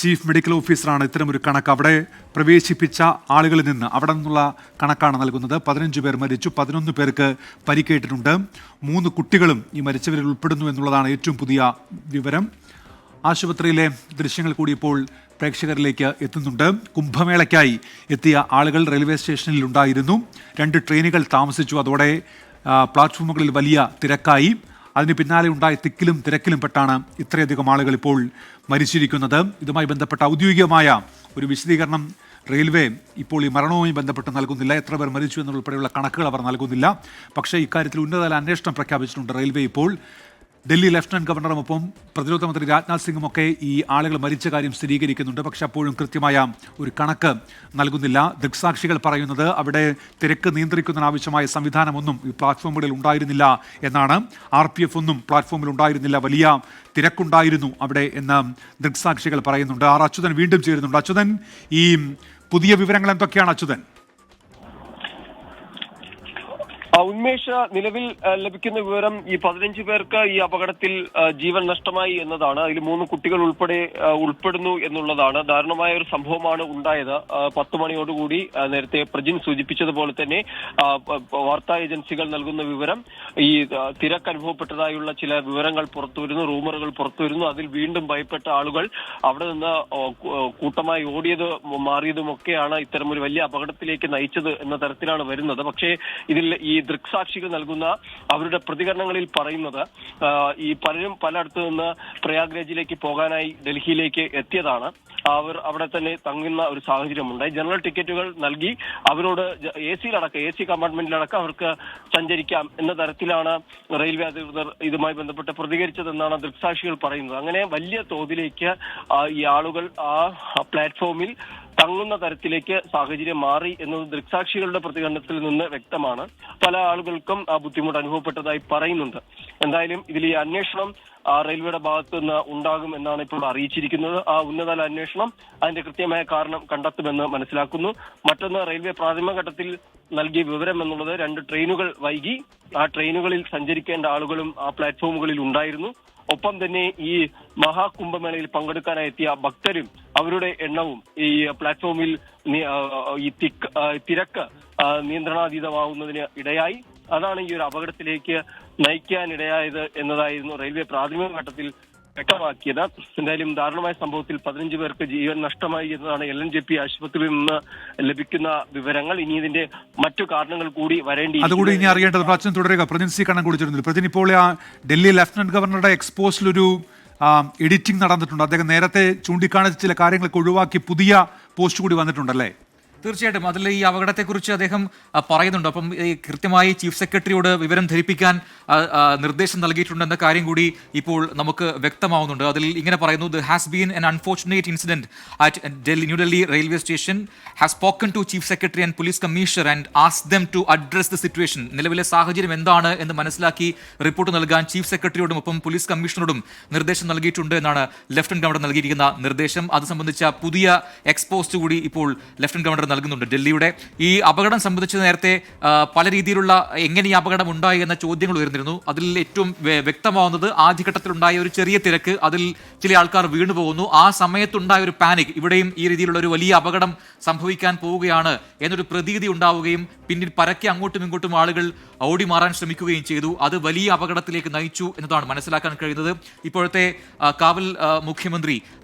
Speaker 1: ചീഫ് മെഡിക്കൽ ഓഫീസറാണ് ഇത്തരമൊരു കണക്ക് അവിടെ പ്രവേശിപ്പിച്ച ആളുകളിൽ നിന്ന് അവിടെ നിന്നുള്ള കണക്കാണ് നൽകുന്നത്. 15 പേർ മരിച്ചു, 11 പേർക്ക് പരിക്കേറ്റിട്ടുണ്ട്. 3 കുട്ടികളും ഈ മരിച്ചവരിൽ ഉൾപ്പെടുന്നു എന്നുള്ളതാണ് ഏറ്റവും പുതിയ വിവരം. ആശുപത്രിയിലെ ദൃശ്യങ്ങൾ കൂടി ഇപ്പോൾ പ്രേക്ഷകരിലേക്ക് എത്തുന്നുണ്ട്. കുംഭമേളയ്ക്കായി എത്തിയ ആളുകൾ റെയിൽവേ സ്റ്റേഷനിൽ ഉണ്ടായിരുന്നു. 2 ട്രെയിനുകൾ താമസിച്ചു. അതോടെ പ്ലാറ്റ്ഫോമുകളിൽ വലിയ തിരക്കായി. അതിന് പിന്നാലെ ഉണ്ടായ തിക്കിലും തിരക്കിലും പെട്ടാണ് ഇത്രയധികം ആളുകൾ ഇപ്പോൾ മരിച്ചിരിക്കുന്നത്. ഇതുമായി ബന്ധപ്പെട്ട ഔദ്യോഗികമായ ഒരു വിശദീകരണം റെയിൽവേ ഇപ്പോൾ ഈ മരണവുമായി ബന്ധപ്പെട്ട് നൽകുന്നില്ല. എത്ര പേർ മരിച്ചു എന്നുൾപ്പെടെയുള്ള കണക്കുകൾ അവർ നൽകുന്നില്ല. പക്ഷേ ഇക്കാര്യത്തിൽ ഉന്നതതല അന്വേഷണം പ്രഖ്യാപിച്ചിട്ടുണ്ട് റെയിൽവേ ഇപ്പോൾ. ഡൽഹി ലഫ്റ്റനന്റ് ഗവർണറുമൊപ്പം പ്രതിരോധ മന്ത്രി രാജ്നാഥ് സിംഗും ഒക്കെ ഈ ആളുകൾ മരിച്ച കാര്യം സ്ഥിരീകരിക്കുന്നുണ്ട്. പക്ഷെ അപ്പോഴും കൃത്യമായ ഒരു കണക്ക് നൽകുന്നില്ല. ദൃക്സാക്ഷികൾ പറയുന്നത് അവിടെ തിരക്ക് നിയന്ത്രിക്കുന്നതിനാവശ്യമായ സംവിധാനമൊന്നും ഈ പ്ലാറ്റ്ഫോമുകളിൽ ഉണ്ടായിരുന്നില്ല എന്നാണ്. RPF ഒന്നും പ്ലാറ്റ്ഫോമിൽ ഉണ്ടായിരുന്നില്ല, വലിയ തിരക്കുണ്ടായിരുന്നു അവിടെ എന്ന് ദൃക്സാക്ഷികൾ പറയുന്നുണ്ട്. അച്യുതൻ വീണ്ടും ചേരുന്നുണ്ട്. അച്യുതൻ, ഈ പുതിയ വിവരങ്ങൾ എന്തൊക്കെയാണ് അച്യുതൻ?
Speaker 2: ഉന്മേഷ്, നിലവിൽ ലഭിക്കുന്ന വിവരം ഈ 15 പേർക്ക് ഈ അപകടത്തിൽ ജീവൻ നഷ്ടമായി എന്നതാണ്. അതിൽ 3 കുട്ടികൾ ഉൾപ്പെടുന്നു എന്നുള്ളതാണ്. ദാരുണമായ ഒരു സംഭവമാണ് ഉണ്ടായത്. 10 മണിയോടുകൂടി നേരത്തെ പ്രജിൻ സൂചിപ്പിച്ചതുപോലെ തന്നെ വാർത്താ ഏജൻസികൾ നൽകുന്ന വിവരം ഈ തിരക്ക് അനുഭവപ്പെട്ടതായുള്ള ചില വിവരങ്ങൾ പുറത്തുവരുന്നു, റൂമറുകൾ പുറത്തുവരുന്നു. അതിൽ വീണ്ടും ഭയപ്പെട്ട ആളുകൾ അവിടെ നിന്ന് കൂട്ടമായി മാറിയതുമൊക്കെയാണ് ഇത്തരമൊരു വലിയ അപകടത്തിലേക്ക് നയിച്ചത് എന്ന തരത്തിലാണ് വരുന്നത്. പക്ഷേ ഇതിൽ ഈ ദൃക്സാക്ഷികൾ നൽകുന്ന അവരുടെ പ്രതികരണങ്ങളിൽ പറയുന്നത് ഈ പലരും പലയിടത്തു നിന്ന് പ്രയാഗ്രാജിലേക്ക് പോകാനായി ഡൽഹിയിലേക്ക് എത്തിയതാണ്. അവർ അവിടെ തന്നെ തങ്ങുന്ന ഒരു സാഹചര്യമുണ്ടായി. ജനറൽ ടിക്കറ്റുകൾ നൽകി അവരോട് AC കമ്പാർട്ട്മെന്റിലടക്കം അവർക്ക് സഞ്ചരിക്കാം എന്ന തരത്തിലാണ് റെയിൽവേ അധികൃതർ ഇതുമായി ബന്ധപ്പെട്ട് പ്രതികരിച്ചതെന്നാണ് ദൃക്സാക്ഷികൾ പറയുന്നത്. അങ്ങനെ വലിയ തോതിലേക്ക് ഈ ആളുകൾ ആ പ്ലാറ്റ്ഫോമിൽ തങ്ങുന്ന തരത്തിലേക്ക് സാഹചര്യം മാറി എന്നത് ദൃക്സാക്ഷികളുടെ പ്രതികരണത്തിൽ നിന്ന് വ്യക്തമാണ്. പല ആളുകൾക്കും ആ ബുദ്ധിമുട്ട് അനുഭവപ്പെട്ടതായി പറയുന്നുണ്ട്. എന്തായാലും ഇതിൽ ഈ അന്വേഷണം റെയിൽവേയുടെ ഭാഗത്ത് നിന്ന് ഉണ്ടാകും എന്നാണ് ഇപ്പോൾ അറിയിച്ചിരിക്കുന്നത്. ആ ഉന്നതതല അന്വേഷണം അതിന്റെ കൃത്യമായ കാരണം കണ്ടെത്തുമെന്ന് മനസ്സിലാക്കുന്നു. മറ്റൊന്ന്, റെയിൽവേ പ്രാഥമികഘട്ടത്തിൽ നൽകിയ വിവരം എന്നുള്ളത് 2 ട്രെയിനുകൾ വൈകി. ആ ട്രെയിനുകളിൽ സഞ്ചരിക്കേണ്ട ആളുകളും ആ പ്ലാറ്റ്ഫോമുകളിൽ ഉണ്ടായിരുന്നു. ഒപ്പം തന്നെ ഈ മഹാകുംഭമേളയിൽ പങ്കെടുക്കാനായി എത്തിയ ഭക്തരും അവരുടെ എണ്ണവും ഈ പ്ലാറ്റ്ഫോമിൽ ഈ തിരക്ക് നിയന്ത്രണാതീതമാവുന്നതിന് ഇടയായി. അതാണ് ഈ ഒരു അപകടത്തിലേക്ക് നയിക്കാനിടയായത് എന്നതായിരുന്നു റെയിൽവേ പ്രാഥമിക ഘട്ടത്തിൽ വ്യക്തമാക്കിയത്. എന്തായാലും ദാരുണമായ സംഭവത്തിൽ 15 പേർക്ക് ജീവൻ നഷ്ടമായി എന്നതാണ് LNJP ആശുപത്രിയിൽ നിന്ന് ലഭിക്കുന്ന വിവരങ്ങൾ. ഇനി ഇതിന്റെ മറ്റു കാരണങ്ങൾ കൂടി
Speaker 1: അതുകൂടി ഇനി അറിയേണ്ടത്. പ്രാചീൻ തുടരുക. പ്രജിൻ സി കണ്ണൻ കുടിച്ചിരുന്നു. പ്രജിൻ, ഇപ്പോൾ ഡൽഹി ലഫ്റ്റനന്റ് ഗവർണറുടെ എക്സ്പോസിലൊരു എഡിറ്റിംഗ് നടന്നിട്ടുണ്ട്. അദ്ദേഹം നേരത്തെ ചൂണ്ടിക്കാണിച്ച ചില കാര്യങ്ങളൊക്കെ ഒഴിവാക്കി പുതിയ പോസ്റ്റ് കൂടി വന്നിട്ടുണ്ടല്ലേ?
Speaker 15: തീർച്ചയായിട്ടും അതിൽ ഈ അപകടത്തെക്കുറിച്ച് അദ്ദേഹം പറയുന്നുണ്ട്. അപ്പം ഈ കൃത്യമായി ചീഫ് സെക്രട്ടറിയോട് വിവരം ധരിപ്പിക്കാൻ നിർദ്ദേശം നൽകിയിട്ടുണ്ടെന്ന കാര്യം കൂടി ഇപ്പോൾ നമുക്ക് വ്യക്തമാവുന്നുണ്ട്. അതിൽ ഇങ്ങനെ പറയുന്നു: "There has been an unfortunate incident at New Delhi railway station. Has spoken to Chief Secretary and Police Commissioner and asked them to address the situation." നിലവിലെ സാഹചര്യം എന്താണ് എന്ന് മനസ്സിലാക്കി റിപ്പോർട്ട് നൽകാൻ ചീഫ് സെക്രട്ടറിയോടും ഒപ്പം പോലീസ് കമ്മീഷണറോടും നിർദ്ദേശം നൽകിയിട്ടുണ്ട് എന്നാണ് ലഫ്റ്റനന്റ് ഗവർണർ നൽകിയിരിക്കുന്ന നിർദ്ദേശം. അത് സംബന്ധിച്ച പുതിയ എക്സ്പോസ്റ്റ് കൂടി ഇപ്പോൾ ലഫ്റ്റനന്റ് ഗവർണർ നൽകുന്നുണ്ട്. ഡൽഹിയുടെ ഈ അപകടം സംബന്ധിച്ച് നേരത്തെ പല രീതിയിലുള്ള എങ്ങനെ ഈ അപകടം ഉണ്ടായി എന്ന ചോദ്യങ്ങൾ ഉയർന്നിരുന്നു. അതിൽ ഏറ്റവും വ്യക്തമാവുന്നത് ആദ്യഘട്ടത്തിലുണ്ടായ ഒരു ചെറിയ തിരക്ക്, അതിൽ ചില ആൾക്കാർ വീണുപോകുന്നു. ആ സമയത്തുണ്ടായ ഒരു പാനിക്, ഇവിടെയും ഈ രീതിയിലുള്ള ഒരു വലിയ അപകടം സംഭവിക്കാൻ പോവുകയാണ് എന്നൊരു പ്രതീതി ഉണ്ടാവുകയും പിന്നീട് പരക്കെ അങ്ങോട്ടും ഇങ്ങോട്ടും ആളുകൾ ഓടി മാറാൻ ശ്രമിക്കുകയും ചെയ്തു. അത് വലിയ അപകടത്തിലേക്ക് നയിച്ചു എന്നതാണ് മനസ്സിലാക്കാൻ കഴിയുന്നത്. ഇപ്പോഴത്തെ കാവൽ മുഖ്യമന്ത്രി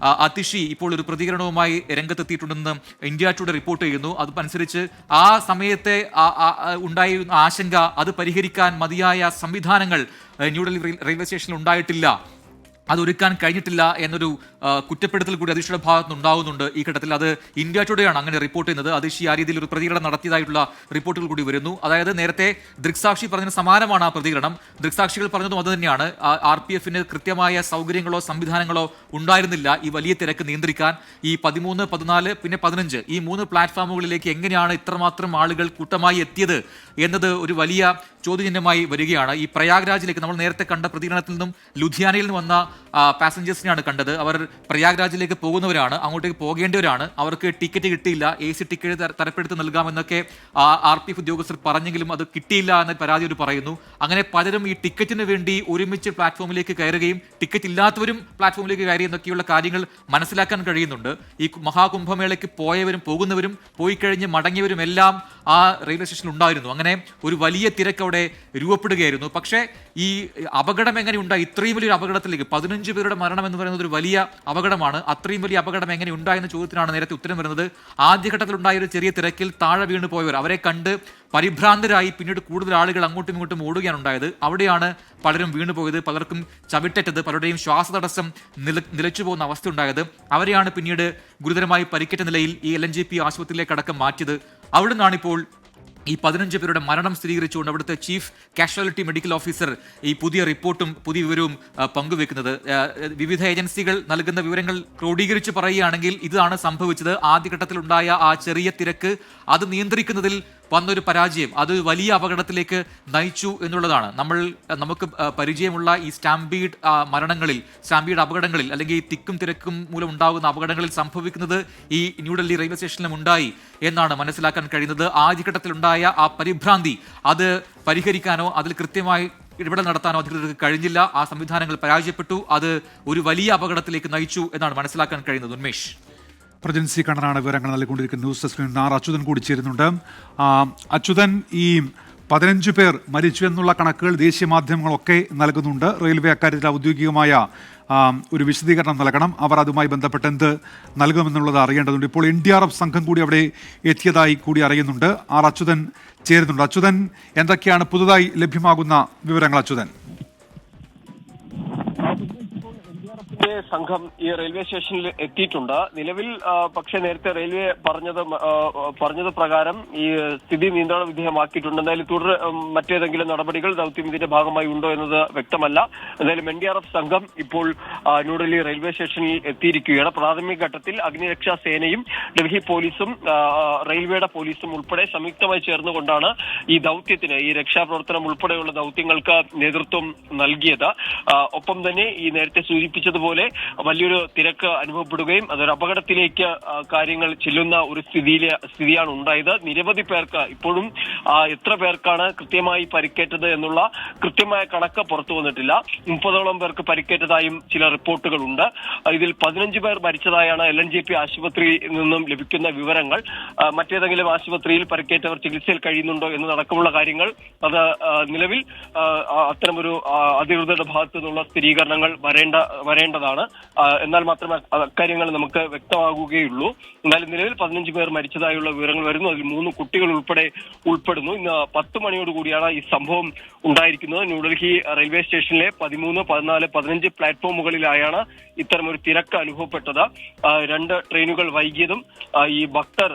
Speaker 15: അതിഷി ഇപ്പോൾ ഒരു പ്രതികരണവുമായി രംഗത്തെത്തിയിട്ടുണ്ടെന്ന് ഇന്ത്യ ടുഡേ റിപ്പോർട്ട് ചെയ്യുന്നു. അതനുസരിച്ച് ആ സമയത്തെ ഉണ്ടായ ആശങ്ക അത് പരിഹരിക്കാൻ മതിയായ സംവിധാനങ്ങൾ ന്യൂഡൽഹി റെയിൽവേ സ്റ്റേഷനിൽ ഉണ്ടായിട്ടില്ല, അതൊരുക്കാൻ കഴിഞ്ഞിട്ടില്ല എന്നൊരു കുറ്റപ്പെടുത്തൽ കൂടി അതിഷിയുടെ ഭാഗത്ത് ഉണ്ടാകുന്നുണ്ട് ഈ ഘട്ടത്തിൽ. അത് ഇന്ത്യ ടുഡേയാണ് അങ്ങനെ റിപ്പോർട്ട് ചെയ്യുന്നത്. അതിഷി ആ രീതിയിൽ ഒരു പ്രതികരണം നടത്തിയതായിട്ടുള്ള റിപ്പോർട്ടുകൾ കൂടി വരുന്നു. അതായത് നേരത്തെ ദൃക്സാക്ഷി പറഞ്ഞതിന് സമാനമാണ് ആ പ്രതികരണം. ദൃക്സാക്ഷികൾ പറഞ്ഞതും അത് തന്നെയാണ്. RPFന് കൃത്യമായ സൗകര്യങ്ങളോ സംവിധാനങ്ങളോ ഉണ്ടായിരുന്നില്ല ഈ വലിയ തിരക്ക് നിയന്ത്രിക്കാൻ. ഈ 13, 14 പിന്നെ 15 ഈ 3 പ്ലാറ്റ്ഫോമുകളിലേക്ക് എങ്ങനെയാണ് ഇത്രമാത്രം ആളുകൾ കൂട്ടമായി എത്തിയത് എന്നത് ഒരു വലിയ ചോദ്യചിഹ്നമായി വരികയാണ്. ഈ പ്രയാഗ്രാജിലേക്ക് നമ്മൾ നേരത്തെ കണ്ട പ്രതികരണത്തിൽ നിന്നും ലുധിയാനയിൽ നിന്ന് വന്ന പാസഞ്ചേഴ്സിനെയാണ് കണ്ടത്. അവർ പ്രയാഗ്രാജിലേക്ക് പോകുന്നവരാണ്, അങ്ങോട്ടേക്ക് പോകേണ്ടവരാണ്. അവർക്ക് ടിക്കറ്റ് കിട്ടിയില്ല, AC ടിക്കറ്റ് തരപ്പെടുത്തി നൽകാമെന്നൊക്കെ RPF ഉദ്യോഗസ്ഥർ പറഞ്ഞെങ്കിലും അത് കിട്ടിയില്ല എന്ന പരാതി അവർ പറയുന്നു. അങ്ങനെ പലരും ഈ ടിക്കറ്റിന് വേണ്ടി ഒരുമിച്ച് പ്ലാറ്റ്ഫോമിലേക്ക് കയറുകയും ടിക്കറ്റ് ഇല്ലാത്തവരും പ്ലാറ്റ്ഫോമിലേക്ക് കയറി എന്നൊക്കെയുള്ള കാര്യങ്ങൾ മനസ്സിലാക്കാൻ കഴിയുന്നുണ്ട്. ഈ മഹാകുംഭമേളയ്ക്ക് പോയവരും പോകുന്നവരും പോയി കഴിഞ്ഞ് മടങ്ങിയവരും എല്ലാം ആ റെയിൽവേ സ്റ്റേഷനിൽ ഉണ്ടായിരുന്നു. അങ്ങനെ ഒരു വലിയ തിരക്ക് അവിടെ രൂപപ്പെടുകയായിരുന്നു. പക്ഷേ ഈ അപകടം എങ്ങനെ ഉണ്ടായി? ഇത്രയും വലിയൊരു അപകടത്തിലേക്ക് 15 പേരുടെ മരണം എന്ന് പറയുന്നത് ഒരു വലിയ അപകടമാണ്. അത്രയും വലിയ അപകടം എങ്ങനെ ഉണ്ടായെന്ന ചോദ്യത്തിനാണ് നേരത്തെ ഉത്തരം വരുന്നത്. ആദ്യഘട്ടത്തിലുണ്ടായ ഒരു ചെറിയ തിരക്കിൽ താഴെ വീണ് പോയവർ, അവരെ കണ്ട് പരിഭ്രാന്തരായി പിന്നീട് കൂടുതൽ ആളുകൾ അങ്ങോട്ടും ഇങ്ങോട്ടും ഓടുകയാണ് ഉണ്ടായത്. അവിടെയാണ് പലരും വീണുപോയത്, പലർക്കും ചവിട്ടേറ്റത്, പലരുടെയും ശ്വാസതടസ്സം നിലച്ചു പോകുന്ന അവസ്ഥ ഉണ്ടായത്. അവരെയാണ് പിന്നീട് ഗുരുതരമായി പരിക്കേറ്റ നിലയിൽ ഈ LNJP ആശുപത്രിയിലേക്ക് അടക്കം മാറ്റിയത്. അവിടെ നിന്നാണിപ്പോൾ ഈ 15 പേരുടെ മരണം സ്ഥിരീകരിച്ചുകൊണ്ട് അവിടുത്തെ ചീഫ് കാഷ്വാലിറ്റി മെഡിക്കൽ ഓഫീസർ ഈ പുതിയ റിപ്പോർട്ടും പുതിയ വിവരവും പങ്കുവെക്കുന്നത്. വിവിധ ഏജൻസികൾ നൽകുന്ന വിവരങ്ങൾ ക്രോഡീകരിച്ച് പറയുകയാണെങ്കിൽ ഇതാണ് സംഭവിച്ചത്. ആദ്യഘട്ടത്തിലുണ്ടായ ആ ചെറിയ തിരക്ക് അത് നിയന്ത്രിക്കുന്നതിൽ വന്നൊരു പരാജയം അത് വലിയ അപകടത്തിലേക്ക് നയിച്ചു എന്നുള്ളതാണ്. നമുക്ക് പരിചയമുള്ള ഈ സ്റ്റാമ്പീഡ് മരണങ്ങളിൽ, സ്റ്റാമ്പീഡ് അപകടങ്ങളിൽ അല്ലെങ്കിൽ ഈ തിക്കും തിരക്കും മൂലം ഉണ്ടാകുന്ന അപകടങ്ങളിൽ സംഭവിക്കുന്നത് ഈ ന്യൂഡൽഹി റെയിൽവേ സ്റ്റേഷനിലും ഉണ്ടായി എന്നാണ് മനസ്സിലാക്കാൻ കഴിയുന്നത്. ആദ്യഘട്ടത്തിലുണ്ടായ ആ പരിഭ്രാന്തി അത് പരിഹരിക്കാനോ അതിൽ കൃത്യമായി ഇടപെടൽ നടത്താനോ അധികൃതർക്ക് കഴിഞ്ഞില്ല. ആ സംവിധാനങ്ങൾ പരാജയപ്പെട്ടു. അത് ഒരു വലിയ അപകടത്തിലേക്ക് നയിച്ചു എന്നാണ് മനസ്സിലാക്കാൻ കഴിയുന്നത്. ഉന്മേഷ്.
Speaker 1: പ്രജൻസി കണ്ണനാണ് വിവരങ്ങൾ നൽകിക്കൊണ്ടിരിക്കുന്ന ന്യൂസ് ഡെസ്കിൽ നിന്ന് അച്യുതൻ കൂടി ചേരുന്നുണ്ട്. അച്യുതൻ, ഈ 15 പേർ മരിച്ചു എന്നുള്ള കണക്കുകൾ ദേശീയ മാധ്യമങ്ങളൊക്കെ നൽകുന്നുണ്ട്. റെയിൽവേ അക്കാര്യത്തിൽ ഔദ്യോഗികമായ ഒരു വിശദീകരണം നൽകണം. അവർ അതുമായി ബന്ധപ്പെട്ട് എന്ത് നൽകുമെന്നുള്ളത് അറിയേണ്ടതുണ്ട്. ഇപ്പോൾ NDRF സംഘം കൂടി അവിടെ എത്തിയതായി കൂടി അറിയുന്നുണ്ട്. അച്യുതൻ ചേരുന്നുണ്ട്. അച്യുതൻ, എന്തൊക്കെയാണ് പുതുതായി ലഭ്യമാകുന്ന വിവരങ്ങൾ? അച്യുതൻ,
Speaker 2: സംഘം ഈ റെയിൽവേ സ്റ്റേഷനിൽ എത്തിയിട്ടുണ്ട്. നിലവിൽ പക്ഷേ നേരത്തെ റെയിൽവേ പറഞ്ഞത് പ്രകാരം ഈ സ്ഥിതി നിയന്ത്രണ വിധേയമാക്കിയിട്ടുണ്ട്. എന്തായാലും മറ്റേതെങ്കിലും നടപടികൾ ദൗത്യം ഇതിന്റെ ഭാഗമായി ഉണ്ടോ എന്നത് വ്യക്തമല്ല. എന്തായാലും NDRF സംഘം ഇപ്പോൾ ന്യൂഡൽഹി റെയിൽവേ സ്റ്റേഷനിൽ എത്തിയിരിക്കുകയാണ്. പ്രാഥമിക ഘട്ടത്തിൽ അഗ്നിരക്ഷാ സേനയും ഡൽഹി പോലീസും റെയിൽവേയുടെ പോലീസും ഉൾപ്പെടെ സംയുക്തമായി ചേർന്നുകൊണ്ടാണ് ഈ ദൗത്യത്തിന്, ഈ രക്ഷാപ്രവർത്തനം ഉൾപ്പെടെയുള്ള ദൗത്യങ്ങൾക്ക് നേതൃത്വം നൽകിയത്. ഒപ്പം തന്നെ ഈ നേരത്തെ സൂചിപ്പിച്ചതുപോലെ വലിയൊരു തിരക്ക് അനുഭവപ്പെടുകയും അതൊരു അപകടത്തിലേക്ക് കാര്യങ്ങൾ ചെല്ലുന്ന ഒരു സ്ഥിതിയാണ് ഉണ്ടായത്. നിരവധി പേർക്ക് ഇപ്പോഴും എത്ര പേർക്കാണ് കൃത്യമായി പരിക്കേറ്റത് എന്നുള്ള കൃത്യമായ കണക്ക് പുറത്തു വന്നിട്ടില്ല. 30ഓളം പേർക്ക് പരിക്കേറ്റതായും ചില റിപ്പോർട്ടുകളുണ്ട്. ഇതിൽ 15 പേർ മരിച്ചതായാണ് LNJP ആശുപത്രിയിൽ നിന്നും ലഭിക്കുന്ന വിവരങ്ങൾ. മറ്റേതെങ്കിലും ആശുപത്രിയിൽ പരിക്കേറ്റവർ ചികിത്സയിൽ കഴിയുന്നുണ്ടോ എന്നതടക്കമുള്ള കാര്യങ്ങൾ അത് നിലവിൽ അത്തരമൊരു അധികൃതരുടെ ഭാഗത്തു നിന്നുള്ള സ്ഥിരീകരണങ്ങൾ വരേണ്ടതാണ്. എന്നാൽ മാത്രമേ അക്കാര്യങ്ങൾ നമുക്ക് വ്യക്തമാകുകയുള്ളൂ. എന്നാലും നിലവിൽ 15 പേർ മരിച്ചതായുള്ള വിവരങ്ങൾ വരുന്നു. അതിൽ 3 കുട്ടികൾ ഉൾപ്പെടുന്നു. ഇന്ന് 10 മണിയോടുകൂടിയാണ് ഈ സംഭവം ഉണ്ടായിരിക്കുന്നത്. ന്യൂഡൽഹി റെയിൽവേ സ്റ്റേഷനിലെ 13, 14, 15 പ്ലാറ്റ്ഫോമുകളിലായാണ് ഇത്തരമൊരു തിരക്ക് അനുഭവപ്പെട്ടത്. 2 ട്രെയിനുകൾ വൈകിയതും ഈ ഭക്തർ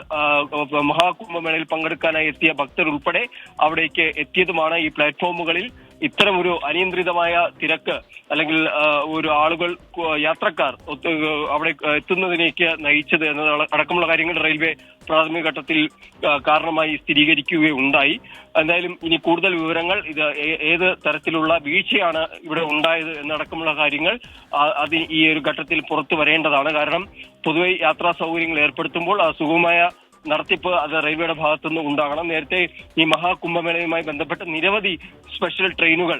Speaker 2: മഹാകുംഭമേളയിൽ പങ്കെടുക്കാനായി എത്തിയ ഭക്തർ ഉൾപ്പെടെ അവിടേക്ക് എത്തിയതുമാണ് ഈ പ്ലാറ്റ്ഫോമുകളിൽ ഇത്തരമൊരു അനിയന്ത്രിതമായ തിരക്ക് അല്ലെങ്കിൽ ഒരു യാത്രക്കാർ അവിടെ എത്തുന്നതിലേക്ക് നയിച്ചത് എന്നത് അടക്കമുള്ള കാര്യങ്ങൾ റെയിൽവേ പ്രാഥമിക ഘട്ടത്തിൽ കാരണമായി സ്ഥിരീകരിക്കുകയുണ്ടായി. എന്തായാലും ഇനി കൂടുതൽ വിവരങ്ങൾ, ഇത് ഏത് തരത്തിലുള്ള വീഴ്ചയാണ് ഇവിടെ ഉണ്ടായത് എന്നടക്കമുള്ള കാര്യങ്ങൾ ഈ ഒരു ഘട്ടത്തിൽ പുറത്തു വരേണ്ടതാണ്. കാരണം പൊതുവെ യാത്രാ സൗകര്യങ്ങൾ ഏർപ്പെടുത്തുമ്പോൾ സുഗമമായ നടത്തിപ്പ് അത് റെയിൽവേയുടെ ഭാഗത്തുനിന്ന് ഉണ്ടാകണം. നേരത്തെ ഈ മഹാകുംഭമേളയുമായി ബന്ധപ്പെട്ട് നിരവധി സ്പെഷ്യൽ ട്രെയിനുകൾ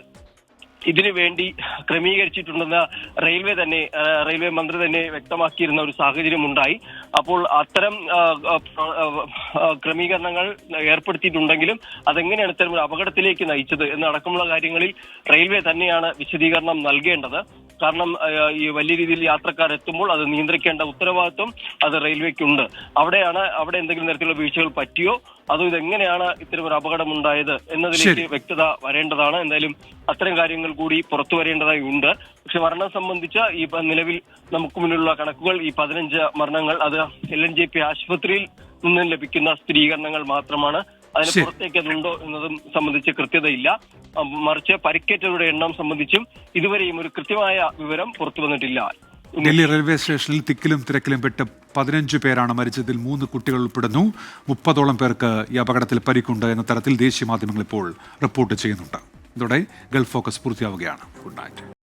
Speaker 2: ഇതിനു വേണ്ടി ക്രമീകരിച്ചിട്ടുണ്ടെന്ന് റെയിൽവേ മന്ത്രി തന്നെ വ്യക്തമാക്കിയിരുന്ന ഒരു സാഹചര്യം ഉണ്ടായി. അപ്പോൾ അത്തരം ക്രമീകരണങ്ങൾ ഏർപ്പെടുത്തിയിട്ടുണ്ടെങ്കിലും അതെങ്ങനെയാണ് ഇത്തരം ഒരു അപകടത്തിലേക്ക് നയിച്ചത് എന്നടക്കമുള്ള കാര്യങ്ങളിൽ റെയിൽവേ തന്നെയാണ് വിശദീകരണം നൽകേണ്ടത്. കാരണം ഈ വലിയ രീതിയിൽ യാത്രക്കാർ എത്തുമ്പോൾ അത് നിയന്ത്രിക്കേണ്ട ഉത്തരവാദിത്വം അത് റെയിൽവേക്കുണ്ട്. അവിടെ എന്തെങ്കിലും തരത്തിലുള്ള വീഴ്ചകൾ പറ്റിയോ അതോ ഇതെങ്ങനെയാണ് ഇത്തരം ഒരു അപകടം ഉണ്ടായത് എന്നതിലേക്ക് വ്യക്തത വരേണ്ടതാണ്. എന്തായാലും അത്തരം കാര്യങ്ങൾ കൂടി പുറത്തു വരേണ്ടതായി ഉണ്ട്. പക്ഷെ മരണം സംബന്ധിച്ച ഈ നിലവിൽ നമുക്ക് മുന്നിലുള്ള കണക്കുകൾ ഈ 15 മരണങ്ങൾ അത് LNJP ആശുപത്രിയിൽ നിന്നും ലഭിക്കുന്ന സ്ഥിരീകരണങ്ങൾ മാത്രമാണ്. അതിന് പുറത്തേക്ക് അതുണ്ടോ എന്നതും സംബന്ധിച്ച് കൃത്യതയില്ല. മറിച്ച് പരിക്കേറ്റവരുടെ എണ്ണം സംബന്ധിച്ചും ഇതുവരെയും ഒരു കൃത്യമായ വിവരം പുറത്തു വന്നിട്ടില്ല.
Speaker 1: ഡൽഹി റെയിൽവേ സ്റ്റേഷനിൽ തിക്കിലും തിരക്കിലും പെട്ട് 15 പേരാണ് മരിച്ചതിൽ 3 കുട്ടികൾ ഉൾപ്പെടുന്നു. 30ഓളം പേർക്ക് ഈ അപകടത്തിൽ പരിക്കുണ്ട് എന്ന തരത്തിൽ ദേശീയ മാധ്യമങ്ങൾ ഇപ്പോൾ റിപ്പോർട്ട് ചെയ്യുന്നുണ്ട്. ഇതോടെ ഗൾഫ് ഫോക്കസ് പൂർത്തിയാവുകയാണ്. Good night.